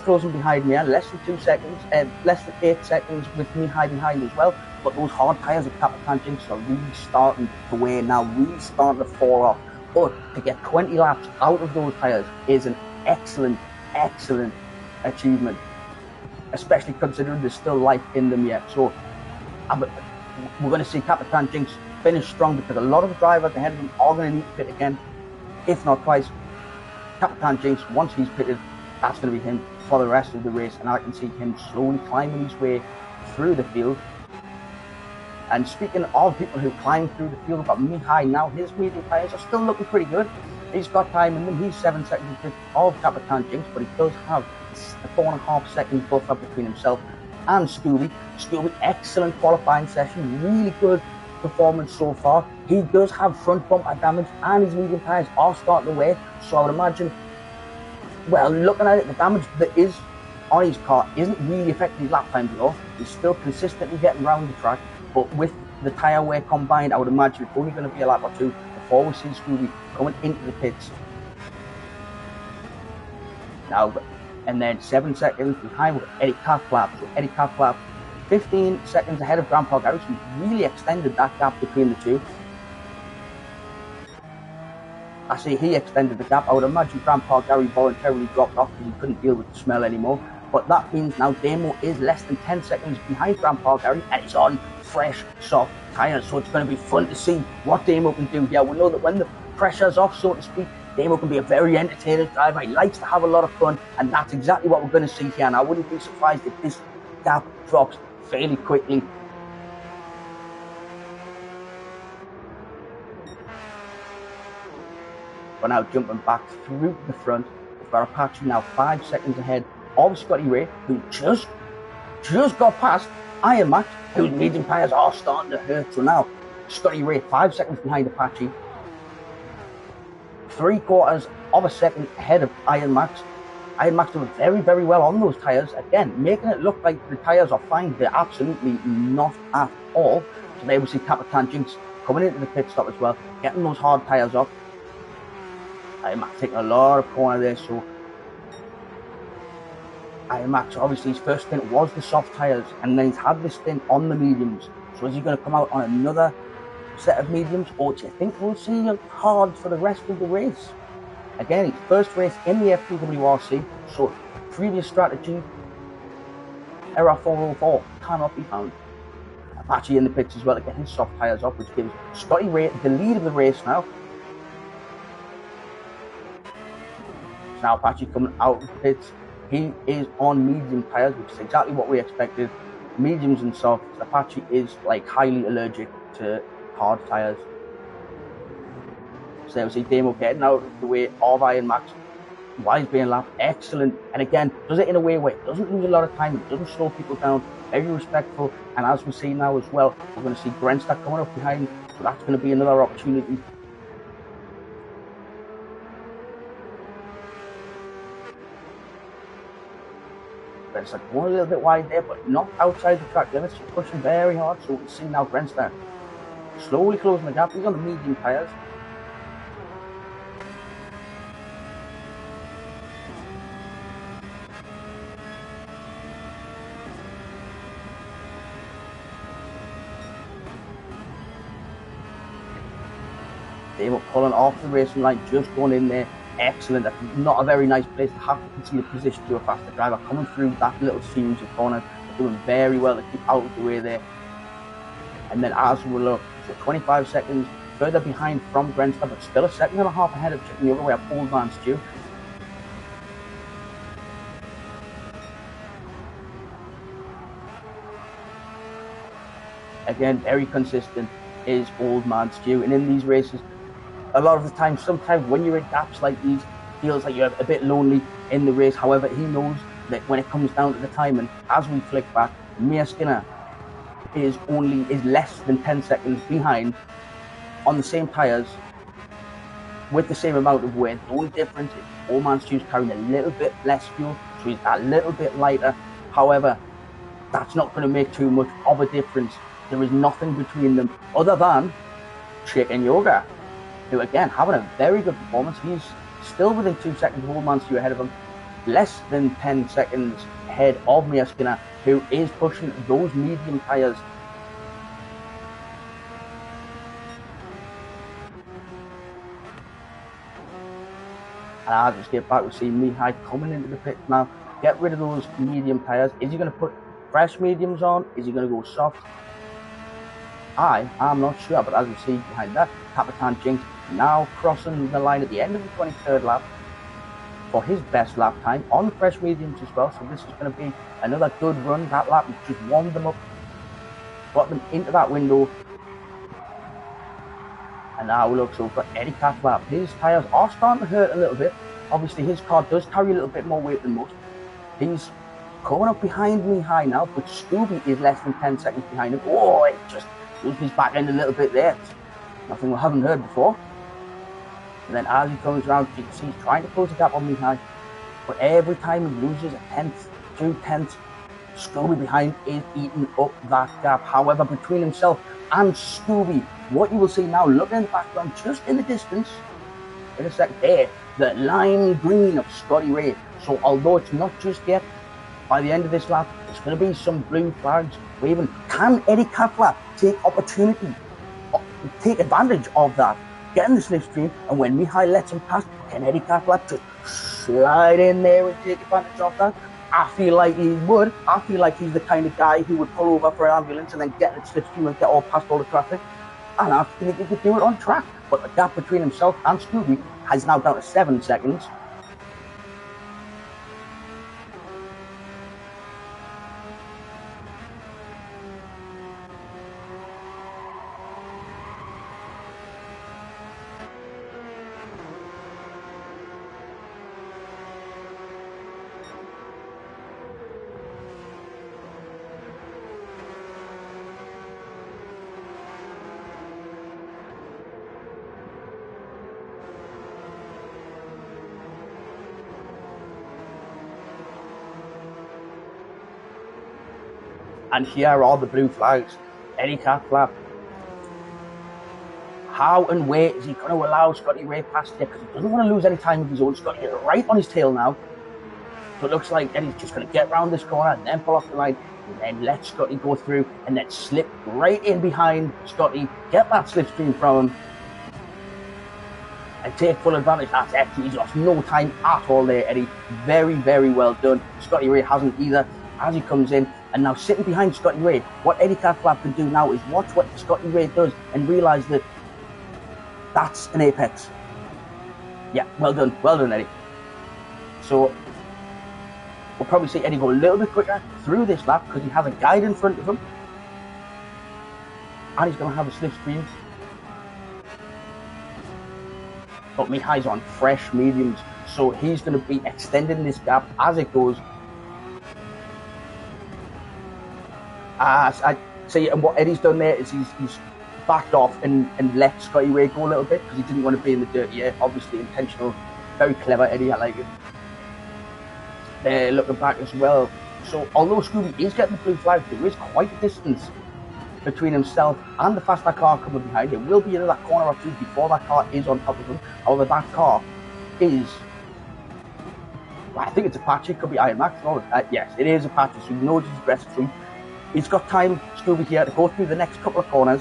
closing behind Mia. Less than 2 seconds, less than 8 seconds with me hiding behind as well. But those hard tyres of Capitan Jinx are really starting to wear now, really starting to fall off. But to get 20 laps out of those tyres is an excellent achievement, especially considering there's still life in them yet. So we're going to see Capitan Jinx finish strong, because a lot of the drivers ahead of him are going to need to pit again, if not twice. Capitan Jinx, once he's pitted, that's going to be him for the rest of the race, and I can see him slowly climbing his way through the field. And speaking of people who climb through the field, we've got Mihai now. His medium tyres are still looking pretty good. He's got time in them. He's 7 seconds of Capitan Jinx, but he does have a 4.5 second buffer between himself and Scooby. Scooby, excellent qualifying session, really good performance so far. He does have front bumper damage, and his medium tyres are starting to wear. So I would imagine, well, looking at it, the damage that is on his car isn't really affecting his lap times at all. He's still consistently getting around the track, but with the tyre wear combined, I would imagine it's only going to be a lap or two before we see Scooby coming into the pits. Now, and then 7 seconds behind with Eddie Cathclap. So Eddie Cathclap, 15 seconds ahead of Grandpa Gary, so he's really extended that gap between the two. I say he extended the gap. I would imagine Grandpa Gary voluntarily dropped off because he couldn't deal with the smell anymore. But that means now Damo is less than 10 seconds behind Grandpa Gary, and he's on fresh, soft tyres. So it's going to be fun to see what Damo can do. Yeah, we know that when the pressure's off, so to speak, Damo can be a very entertaining driver. He likes to have a lot of fun, and that's exactly what we're going to see here. And I wouldn't be surprised if this gap drops fairly quickly. But now jumping back through the front, we've got Apache now 5 seconds ahead of Scotty Ray, who just got past Iron Max, whose medium tyres are starting to hurt. So now Scotty Ray 5 seconds behind Apache, 3/4 of a second ahead of Iron Max, Iron Max doing very, very well on those tyres. Again, making it look like the tyres are fine. They're absolutely not at all. So there we see Capitan Jinx coming into the pit stop as well, getting those hard tyres off. Iron Max taking a lot of corner there, so Iron Max, obviously his first stint was the soft tyres, and then he's had this stint on the mediums. So is he going to come out on another set of mediums, or do you think we'll see hard for the rest of the race? Again, his first race in the FTWRC, so previous strategy, error 404, cannot be found. Apache in the pits as well to get his soft tyres off, which gives Scotty Ray the lead of the race now. So now Apache coming out of the pits. He is on medium tyres, which is exactly what we expected. Mediums and softs. Apache is like highly allergic to hard tyres. So we see Damo getting out of the way of Iron Max while he's being lapped. Excellent. And again, does it in a way where it doesn't lose a lot of time, it doesn't slow people down, very respectful. And as we see now as well, we're going to see Grenstack coming up behind, so that's going to be another opportunity. Grenstack going a little bit wide there, but not outside the track limits. He's pushing very hard, so we can see now Grenstack slowly closing the gap. He's on the medium tyres. They were pulling off the racing line, just going in there. Excellent. That's not a very nice place to have to concede a position to a faster driver. Coming through that little series of corners, they're doing very well to keep out of the way there. And then as we look, so 25 seconds further behind from Grenstack, but still a second and a half ahead of checking the other way up, Old Man Stew. Again, very consistent is Old Man Stew. And in these races, a lot of the time, sometimes when you're in gaps like these, it feels like you're a bit lonely in the race. However, he knows that when it comes down to the timing, as we flick back, Mia Skinner is less than 10 seconds behind on the same tyres with the same amount of weight. The only difference is Old Man Stew's carrying a little bit less fuel, so he's a little bit lighter. However, that's not going to make too much of a difference. There is nothing between them other than Chicken Yoga, who again having a very good performance. He's still within 2 seconds of Old Man Stew ahead of him, less than 10 seconds ahead of Mia Skinner, who is pushing those medium tyres. And I'll just get back to see Mihai coming into the pit now. Get rid of those medium tyres. Is he going to put fresh mediums on? Is he going to go soft? I'm not sure, but as we see behind that, Capitan Jinx now crossing the line at the end of the 23rd lap for his best lap time on fresh mediums as well. So this is going to be another good run. That lap just warmed them up, got them into that window. And now we look, so we've got Eddie Catlap. His tyres are starting to hurt a little bit. Obviously his car does carry a little bit more weight than most. He's coming up behind me high now, but Scooby is less than 10 seconds behind him. Oh, it just loses his back end a little bit there. Nothing we haven't heard before. And then as he comes around, you can see he's trying to close the gap on Mihai. But every time he loses a tenth, 2 tenths, Scooby behind is eating up that gap. However, between himself and Scooby, what you will see now, looking in the background, just in the distance, in a sec there, the lime green of Scotty Ray. So although it's not just yet, by the end of this lap, there's going to be some blue flags waving. Can Eddie Catlap take advantage of that? Get in the slipstream, and when Mihai lets him pass, can Eddie Catlap just slide in there and take advantage of that? I feel like he would. I feel like he's the kind of guy who would pull over for an ambulance and then get in the slipstream and get all past all the traffic. And I think he could do it on track. But the gap between himself and Scooby has now down to 7 seconds. And here are the blue flags. Eddie Catflap. How and where is he going to allow Scotty Ray past here? Because he doesn't want to lose any time with his own. Scotty is right on his tail now. So it looks like Eddie's just going to get around this corner and then pull off the line. And then let Scotty go through and then slip right in behind Scotty. Get that slipstream from him. And take full advantage. That's excellent. He's lost no time at all there, Eddie. Very, very well done. Scotty Ray hasn't either as he comes in. And now sitting behind Scotty Ray, what Eddie Catflap can do now is watch what Scotty Ray does and realise that that's an apex. Yeah, well done, Eddie. So we'll probably see Eddie go a little bit quicker through this lap because he has a guide in front of him. And he's going to have a slipstream. But Mihai's on fresh mediums, so he's going to be extending this gap as it goes. I see, and what Eddie's done there is he's backed off and let Scotty Ray go a little bit because he didn't want to be in the dirty air. Obviously intentional, very clever Eddie, I like it. They're looking back as well. So although Scooby is getting the blue flag, there is quite a distance between himself and the faster car coming behind. There will be another corner or two before that car is on top of him. However, that car is, I think it's Apache, could be Iron Max. No, yes, it is Apache, so he knows he's aggressive. So he's got time, Scooby, here to go through the next couple of corners.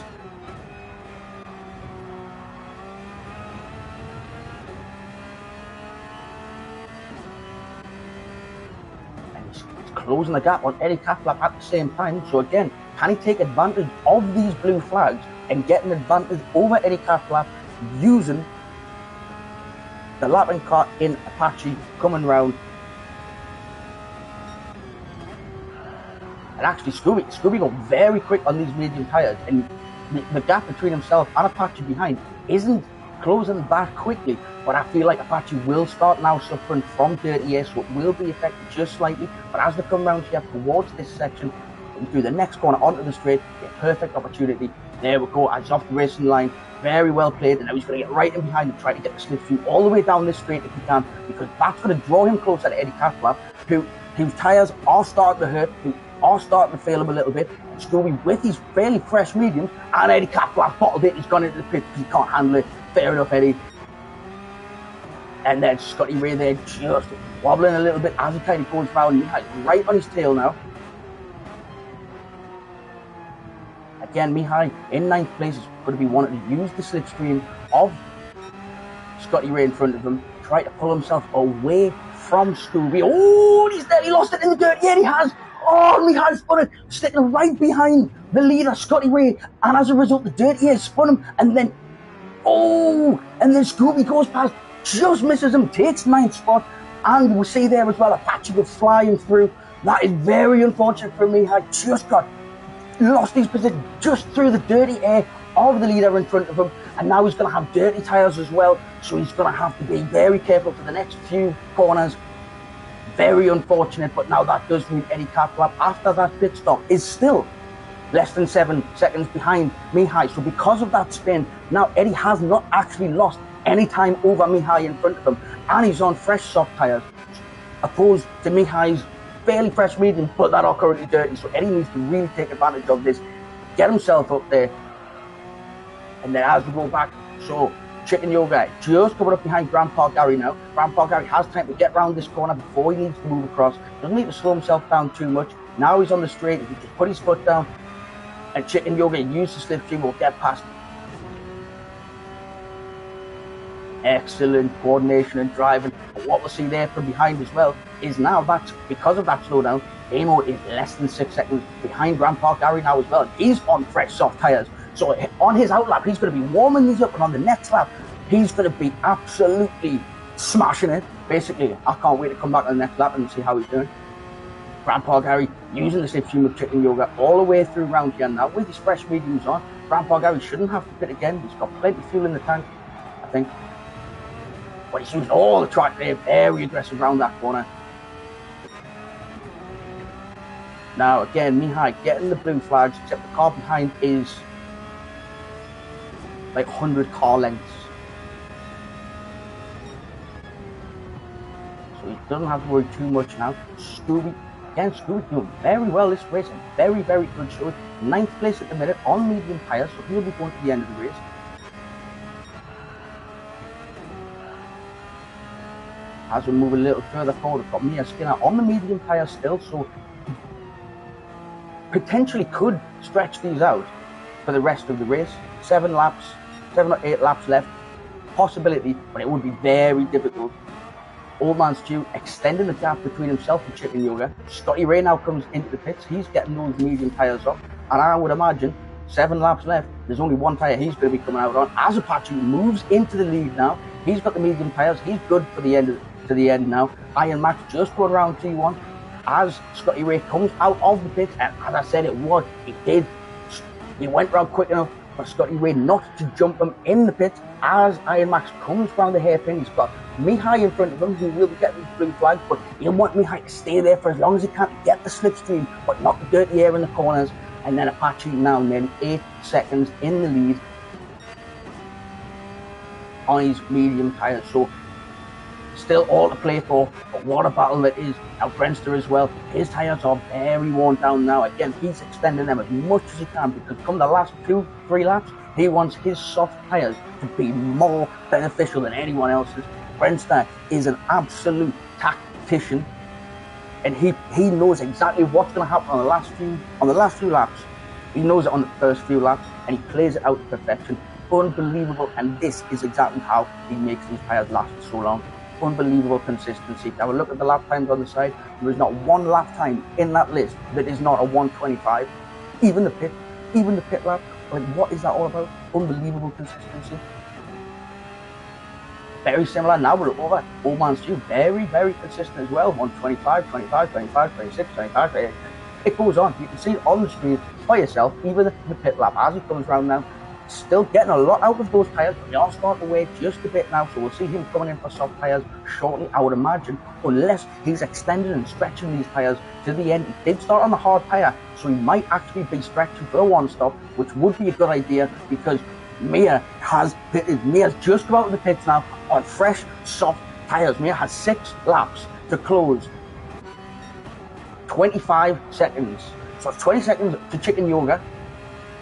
Closing the gap on Eddie Catflap at the same time. So again, can he take advantage of these blue flags and get an advantage over Eddie Catflap using the lapping car in Apache coming round? And actually Scooby got very quick on these medium tyres, and the gap between himself and Apache behind isn't closing that quickly, but I feel like Apache will start now suffering from dirty air, so it will be affected just slightly. But as they come round here towards this section, through the next corner onto the straight, a perfect opportunity. There we go, as off the racing line, very well played, and now he's going to get right in behind and try to get the slipstream all the way down this straight if he can, because that's going to draw him closer to Eddie Catflap, whose tyres are starting to hurt, who are starting to fail him a little bit. Scooby with his fairly fresh mediums, and Eddie Catflap bottled it. He's gone into the pit because he can't handle it. Fair enough, Eddie. And then Scotty Ray there just wobbling a little bit as he kind of goes round. Mihai's right on his tail now. Again, Mihai in 9th place is going to be wanting to use the slipstream of Scotty Ray in front of him, try to pull himself away from Scooby. Oh, he's nearly lost it in the dirt. Yeah, he has. Oh, Mihai's spun it, sticking right behind the leader, Scotty Ray. And as a result, the dirty air spun him, and then and then Scooby goes past, just misses him, takes 9th spot, and we see there as well Apache was flying through. That is very unfortunate for Mihai. Just lost his position just through the dirty air of the leader in front of him, and now he's going to have dirty tyres as well, so he's going to have to be very careful for the next few corners. Very unfortunate, but now that does mean Eddie Catflap, after that pit stop, is still less than 7 seconds behind Mihai. So because of that spin, now Eddie has not actually lost any time over Mihai in front of him, and he's on fresh soft tyres, opposed to Mihai's fairly fresh medium, but that are currently dirty. So Eddie needs to really take advantage of this, get himself up there, and then as we go back, so Chicken Yoga just coming up behind Grandpa Gary now. Grandpa Gary has time to get round this corner before he needs to move across. Doesn't need to slow himself down too much. Now he's on the straight, he can just put his foot down, and Chicken Yoga use the slipstream, will get past. Excellent coordination and driving. And what we'll see there from behind as well is now that because of that slowdown, Amo is less than 6 seconds behind Grandpa Gary now as well. He's on fresh soft tyres. So on his outlap, he's going to be warming these up, and on the next lap, he's going to be absolutely smashing it. Basically, I can't wait to come back on the next lap and see how he's doing. Grandpa Gary using the slipstream with Chicken Yoga all the way through round here now with his fresh mediums on. Grandpa Gary shouldn't have to pit again. He's got plenty of fuel in the tank, I think. But he's using all the track there, very aggressive around that corner. Now again, Mihai getting the blue flags, except the car behind is like 100 car lengths. So he doesn't have to worry too much now. Scooby again, Scooby doing very well this race, and very, very good show. 9th place at the minute on medium tyres, so he'll be going to the end of the race. As we move a little further forward, we've got Mia Skinner on the medium tyres still, so potentially could stretch these out for the rest of the race. 7 or 8 laps left, possibility, but it would be very difficult. Old Man Stu extending the gap between himself and Chicken Yoga. Scotty Ray now comes into the pits. He's getting those medium tyres off, and I would imagine 7 laps left, there's only 1 tyre he's going to be coming out on. As Apache moves into the lead now, he's got the medium tyres. He's good for the end now. Iron Max just going around T1 as Scotty Ray comes out of the pits, and as I said, he went round quick enough for Scotty Ray not to jump him in the pits. As Iron Max comes round the hairpin, he's got Mihai in front of him, who will be getting the blue flag, but he'll want Mihai to stay there for as long as he can, get the slipstream, but not the dirty air in the corners. And then Apache now nearly 8 seconds in the lead on his medium tyres. So still all to play for, but what a battle it is. Now Brenster as well, his tyres are very worn down now. Again, he's extending them as much as he can, because come the last 2-3 laps, he wants his soft tyres to be more beneficial than anyone else's. Brenster is an absolute tactician, and he knows exactly what's going to happen on the last few laps. He knows it on the first few laps, and he plays it out to perfection. Unbelievable, and this is exactly how he makes these tyres last for so long. Unbelievable consistency. Now, look at the lap times on the side. There is not one lap time in that list that is not a 1:25. Even the pit lap. Like, what is that all about? Unbelievable consistency. Very similar. Now we're over. Old Man Stu, very, very consistent as well. 1:25, 25, 25, 26, 25. It goes on. You can see it on the screen by yourself. Even the pit lap as it comes round now. Still getting a lot out of those tyres, but they are starting to weigh just a bit now, so we'll see him coming in for soft tyres shortly, I would imagine, unless he's extending and stretching these tyres to the end. He did start on the hard tyre, so he might actually be stretching for a one-stop, which would be a good idea, because Mia's just about to the pits now on fresh, soft tyres. Mia has 6 laps to close. 25 seconds. So it's 20 seconds to Chicken Yoga,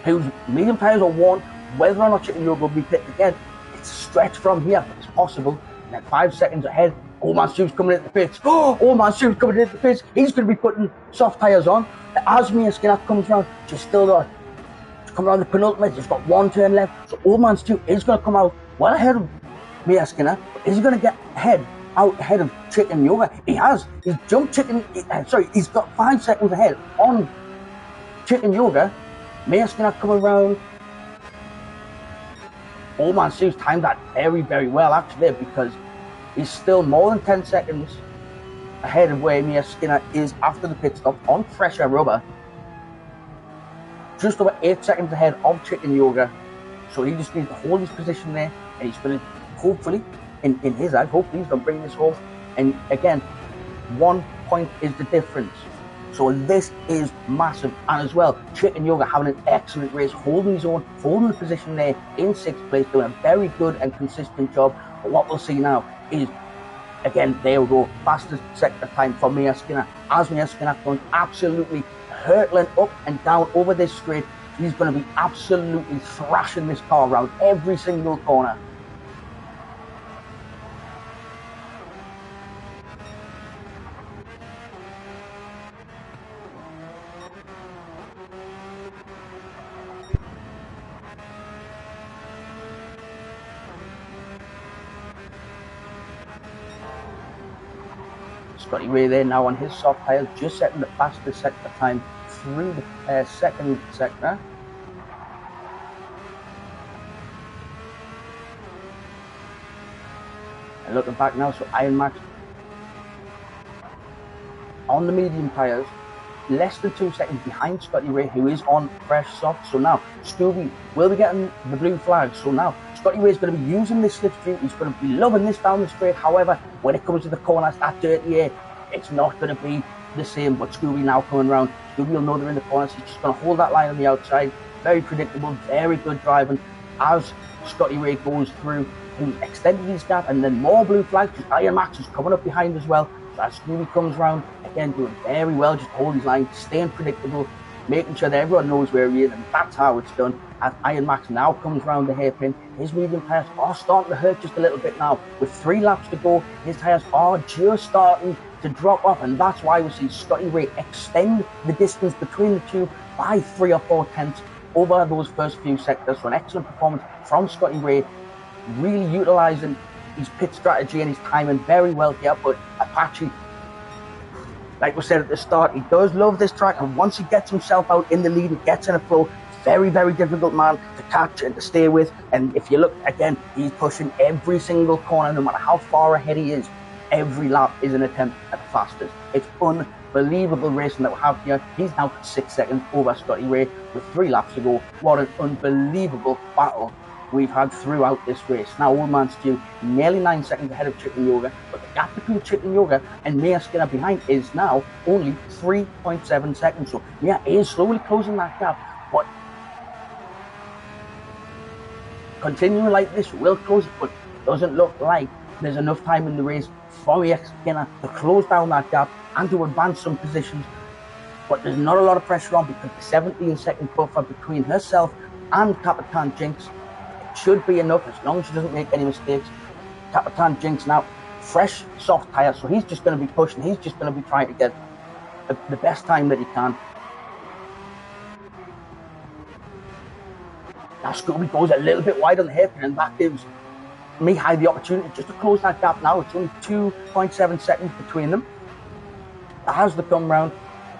whose medium tyres are worn. Whether or not Chicken Yoga will be picked again, it's a stretch from here. It's possible. And then 5 seconds ahead, Old Man Stu's coming into the pits. Old Man Stu's coming into the pits. He's going to be putting soft tyres on. As Mia Skinner comes round, she's still there. She's coming around the penultimate. She's got 1 turn left. So Old Man Stu is going to come out well ahead of Mia Skinner. But is he going to get out ahead of Chicken Yoga? He has. He's jumped he's got 5 seconds ahead on Chicken Yoga. Mia Skinner coming round. Old Man Stu's timed that very, very well actually, because he's still more than 10 seconds ahead of where Mia Skinner is after the pit stop on fresher rubber. Just over 8 seconds ahead of Chicken Yoga. So he just needs to hold his position there, and he's going to, hopefully, in his eyes, hopefully he's going to bring this home. And again, 1 point is the difference. So this is massive. And as well, Chicken Yoga having an excellent race, holding his own, holding the position there in 6th place, doing a very good and consistent job. But what we'll see now is, again, there we go, fastest sector time for Mia Skinner. As Mia Skinner goes absolutely hurtling up and down over this straight, he's going to be absolutely thrashing this car around every single corner. Scotty Ray there now on his soft tyres, just setting the fastest sector time through the second sector. And looking back now, so Iron Max on the medium tyres, less than 2 seconds behind Scotty Ray, who is on fresh soft. So now Scooby will be getting the blue flag. So now Scotty Ray is going to be using this slipstream. He's going to be loving this down the straight. However, when it comes to the corners, that dirty air, it's not going to be the same. But Scooby now coming around, Scooby will know they're in the corners. He's just going to hold that line on the outside. Very predictable, very good driving. As Scotty Ray goes through, he's extended his gap, and then more blue flags. Iron Max is coming up behind as well. as Scooby comes round, again doing very well, just hold his line, staying predictable, making sure that everyone knows where he is, and that's how it's done. As Iron Max now comes round the hairpin, his medium tyres are starting to hurt just a little bit now. With 3 laps to go, his tyres are just starting to drop off, and that's why we see Scotty Ray extend the distance between the two by 3 or 4 tenths over those first few sectors. So an excellent performance from Scotty Ray, really utilising his pit strategy and his timing very well here. But Apache, like we said at the start, he does love this track, and once he gets himself out in the lead and gets in a flow, very, very difficult man to catch and to stay with. And if you look again, he's pushing every single corner, no matter how far ahead he is. Every lap is an attempt at the fastest. It's unbelievable racing that we have here. He's now 6 seconds over Scotty Ray with 3 laps to go. What an unbelievable battle we've had throughout this race. Now, old man Stu nearly 9 seconds ahead of Chicken Yoga, but the gap between Chicken Yoga and Mia Skinner behind is now only 3.7 seconds. So Mia is slowly closing that gap, but continuing like this will close it, but it doesn't look like there's enough time in the race for Mia Skinner to close down that gap and to advance some positions. But there's not a lot of pressure on, because the 17-second buffer between herself and Capitan Jinx should be enough as long as she doesn't make any mistakes. Capitan Jinx now, fresh, soft tyres, so he's just going to be pushing. He's just going to be trying to get the best time that he can. Now Scooby goes a little bit wide on the hairpin, and that gives Mihai the opportunity just to close that gap now. It's only 2.7 seconds between them. As they come round,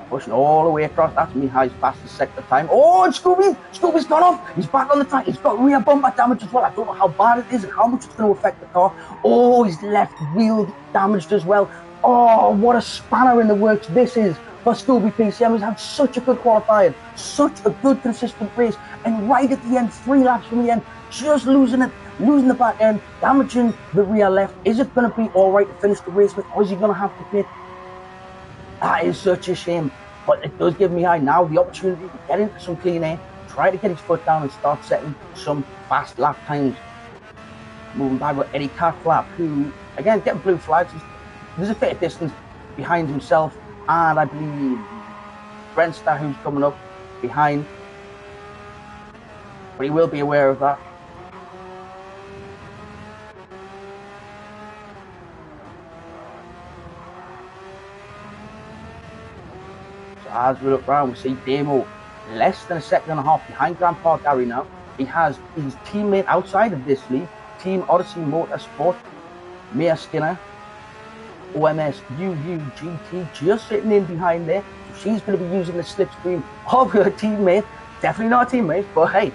pushing all the way across, that's Mihai's fastest sector time. Oh, and Scooby's gone off. He's back on the track. He's got rear bumper damage as well. I don't know how bad it is and how much it's going to affect the car. Oh, his left wheel damaged as well. Oh, what a spanner in the works this is for Scooby PCM. He's had such a good qualifying, such a good consistent race, and right at the end, 3 laps from the end, just losing the back end, damaging the rear left. Is it going to be all right to finish the race with, or is he going to have to pit? That is such a shame, but it does give Mihai now the opportunity to get into some clean air, try to get his foot down and start setting some fast lap times. Moving back with Eddie Catflap, who, again, getting blue flags. There's a bit of distance behind himself, and I believe Brenstar, who's coming up behind, but he will be aware of that. As we look around, we see Damo less than a second and a half behind Grandpa Gary now. He has his teammate outside of this league, Team Odyssey Motorsport, Mia Skinner, OMS UUGT, just sitting in behind there. She's going to be using the slipstream of her teammate. Definitely not a teammate, but hey,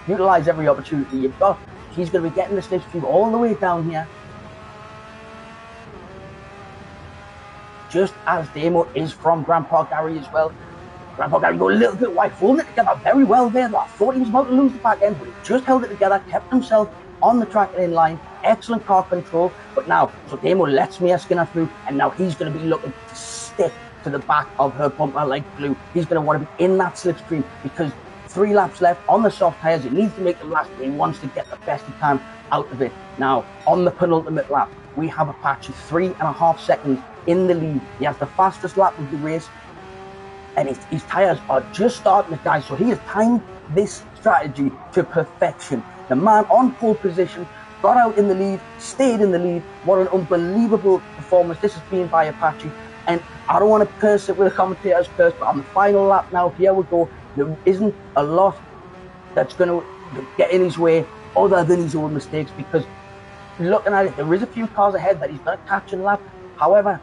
utilise every opportunity you've got. She's going to be getting the slipstream all the way down here. Just as Damo is from Grandpa Gary as well. Grandpa Gary got a little bit wide, holding it together very well there. I thought he was about to lose the back end, but he just held it together, kept himself on the track and in line. Excellent car control. But now, so Damo lets Mia Skinner through, and now he's going to be looking to stick to the back of her bumper like glue. He's going to want to be in that slipstream, because 3 laps left on the soft tyres. He needs to make them last, but he wants to get the best he can out of it. Now, on the penultimate lap, we have Apache 3.5 seconds in the lead. He has the fastest lap of the race, and his tyres are just starting to die, so he has timed this strategy to perfection. The man on pole position got out in the lead, stayed in the lead. What an unbelievable performance this has been by Apache. And I don't want to curse it with a commentator's curse, but on the final lap now, here we go. There isn't a lot that's going to get in his way other than his own mistakes, because looking at it, there is a few cars ahead that he's going to catch in lap. However,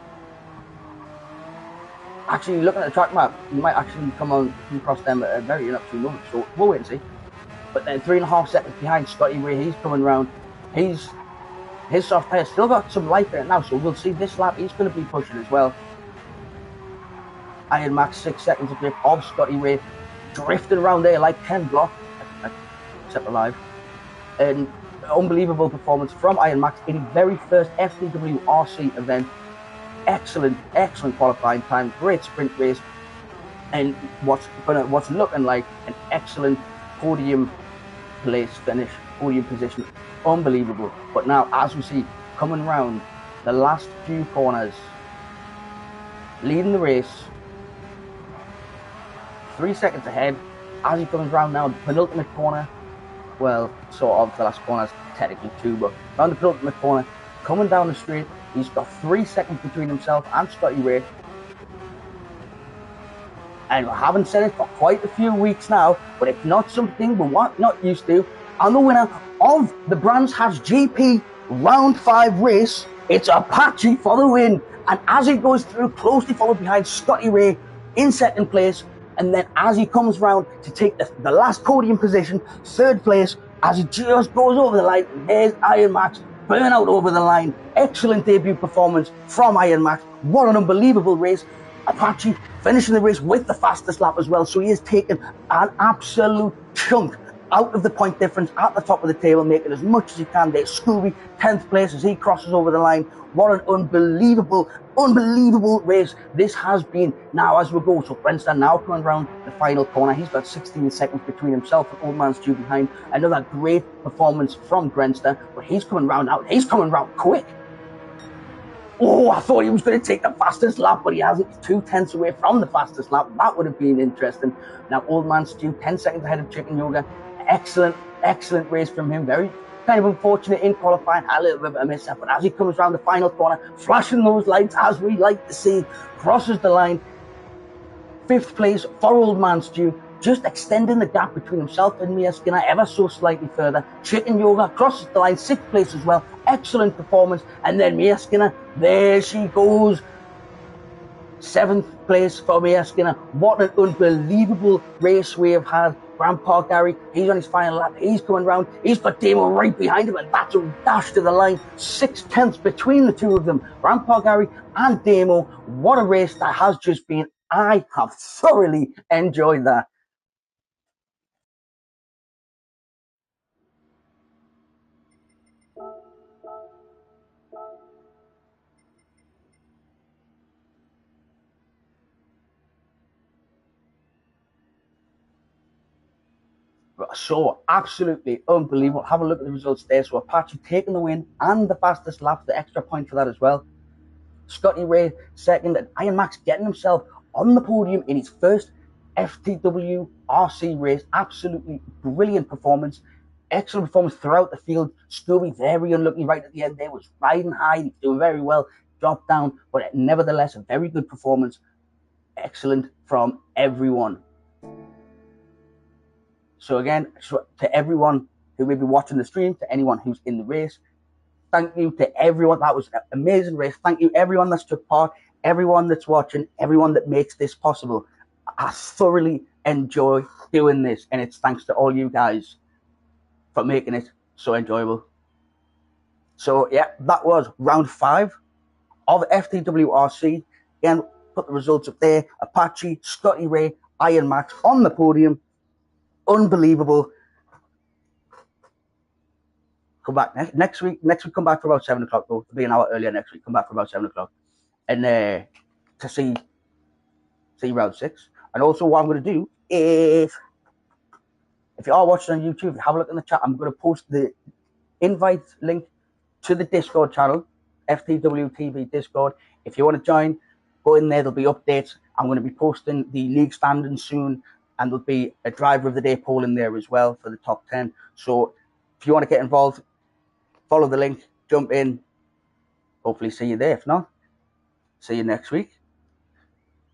actually looking at the track map, you might actually come across them at a very inopportune moment, so we'll wait and see. But then 3.5 seconds behind Scotty Ray, he's coming round. His soft tyre still got some life in it now, so we'll see this lap, he's going to be pushing as well. Iron Max 6 seconds of grip of Scotty Ray, drifting around there like Ken Block, except alive. And unbelievable performance from Iron Max in his very first FTWRC event. Excellent qualifying time, great sprint race, and what's looking like an excellent podium position. Unbelievable. But now, as we see, coming round the last few corners, leading the race, 3 seconds ahead. As he comes round now, the penultimate corner, well, sort of, the last corner is technically 2, but round the penultimate corner, coming down the straight, he's got 3 seconds between himself and Scotty Ray. And I haven't said it for quite a few weeks now, but it's not something we're not used to. And the winner of the Brands Hatch GP Round 5 race, it's Apache for the win. And as he goes through, closely followed behind Scotty Ray in second place, and then as he comes round to take the last podium position, third place, as he just goes over the line, there's Iron Max, burnout over the line. Excellent debut performance from Iron Max. What an unbelievable race. Apache finishing the race with the fastest lap as well, so he has taken an absolute chunk out of the point difference at the top of the table, making as much as he can. There's Scooby, 10th place as he crosses over the line. What an unbelievable race this has been. Now as we go, so Brenston now coming round the final corner. He's got 16 seconds between himself and Old Man Stew behind. Another great performance from Brenston, but he's coming round out. He's coming round quick. Oh, I thought he was going to take the fastest lap, but he hasn't. He's 2 tenths away from the fastest lap. That would have been interesting. Now, Old Man Stew, 10 seconds ahead of Chicken Yoga. Excellent race from him. Very kind of unfortunate in qualifying. Had a little bit of a mishap, but as he comes around the final corner, flashing those lights, as we like to see, crosses the line. 5th place for Old Man Stew, just extending the gap between himself and Mia Skinner ever so slightly further. Chicken Yoga crosses the line, 6th place as well. Excellent performance. And then Mia Skinner, there she goes. 7th place for Mia Skinner. What an unbelievable race we have had. Grandpa Gary, he's on his final lap. He's coming round. He's got Damo right behind him, and that's a dash to the line. 6 tenths between the two of them. Grandpa Gary and Damo. What a race that has just been. I have thoroughly enjoyed that. So absolutely unbelievable. Have a look at the results there. So Apache taking the win and the fastest lap, the extra point for that as well. Scotty Ray second, and Iron Max getting himself on the podium in his first FTWRC race. Absolutely brilliant performance. Excellent performance throughout the field. Scooby very unlucky right at the end there, was riding high, he's doing very well, dropped down, but nevertheless a very good performance. Excellent from everyone. So again, to everyone who may be watching the stream, to anyone who's in the race, thank you to everyone. That was an amazing race. Thank you everyone that's took part, everyone that's watching, everyone that makes this possible. I thoroughly enjoy doing this, and it's thanks to all you guys for making it so enjoyable. So yeah, that was round 5 of FTWRC. Again, put the results up there. Apache, Scotty Ray, Iron Max on the podium. Unbelievable. Come back next week. Next week, come back for about 7 o'clock, though. To be an hour earlier next week, come back for about 7 o'clock. And to see round 6. And also, what I'm going to do is, if you are watching on YouTube, have a look in the chat. I'm going to post the invite link to the Discord channel, FTWTV Discord. If you want to join, go in there. There'll be updates. I'm going to be posting the league standings soon, and there'll be a driver of the day poll in there as well for the top 10. So if you want to get involved, follow the link, jump in. Hopefully see you there. If not, see you next week.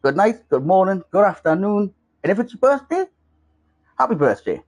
Good night, good morning, good afternoon, and if it's your birthday, happy birthday.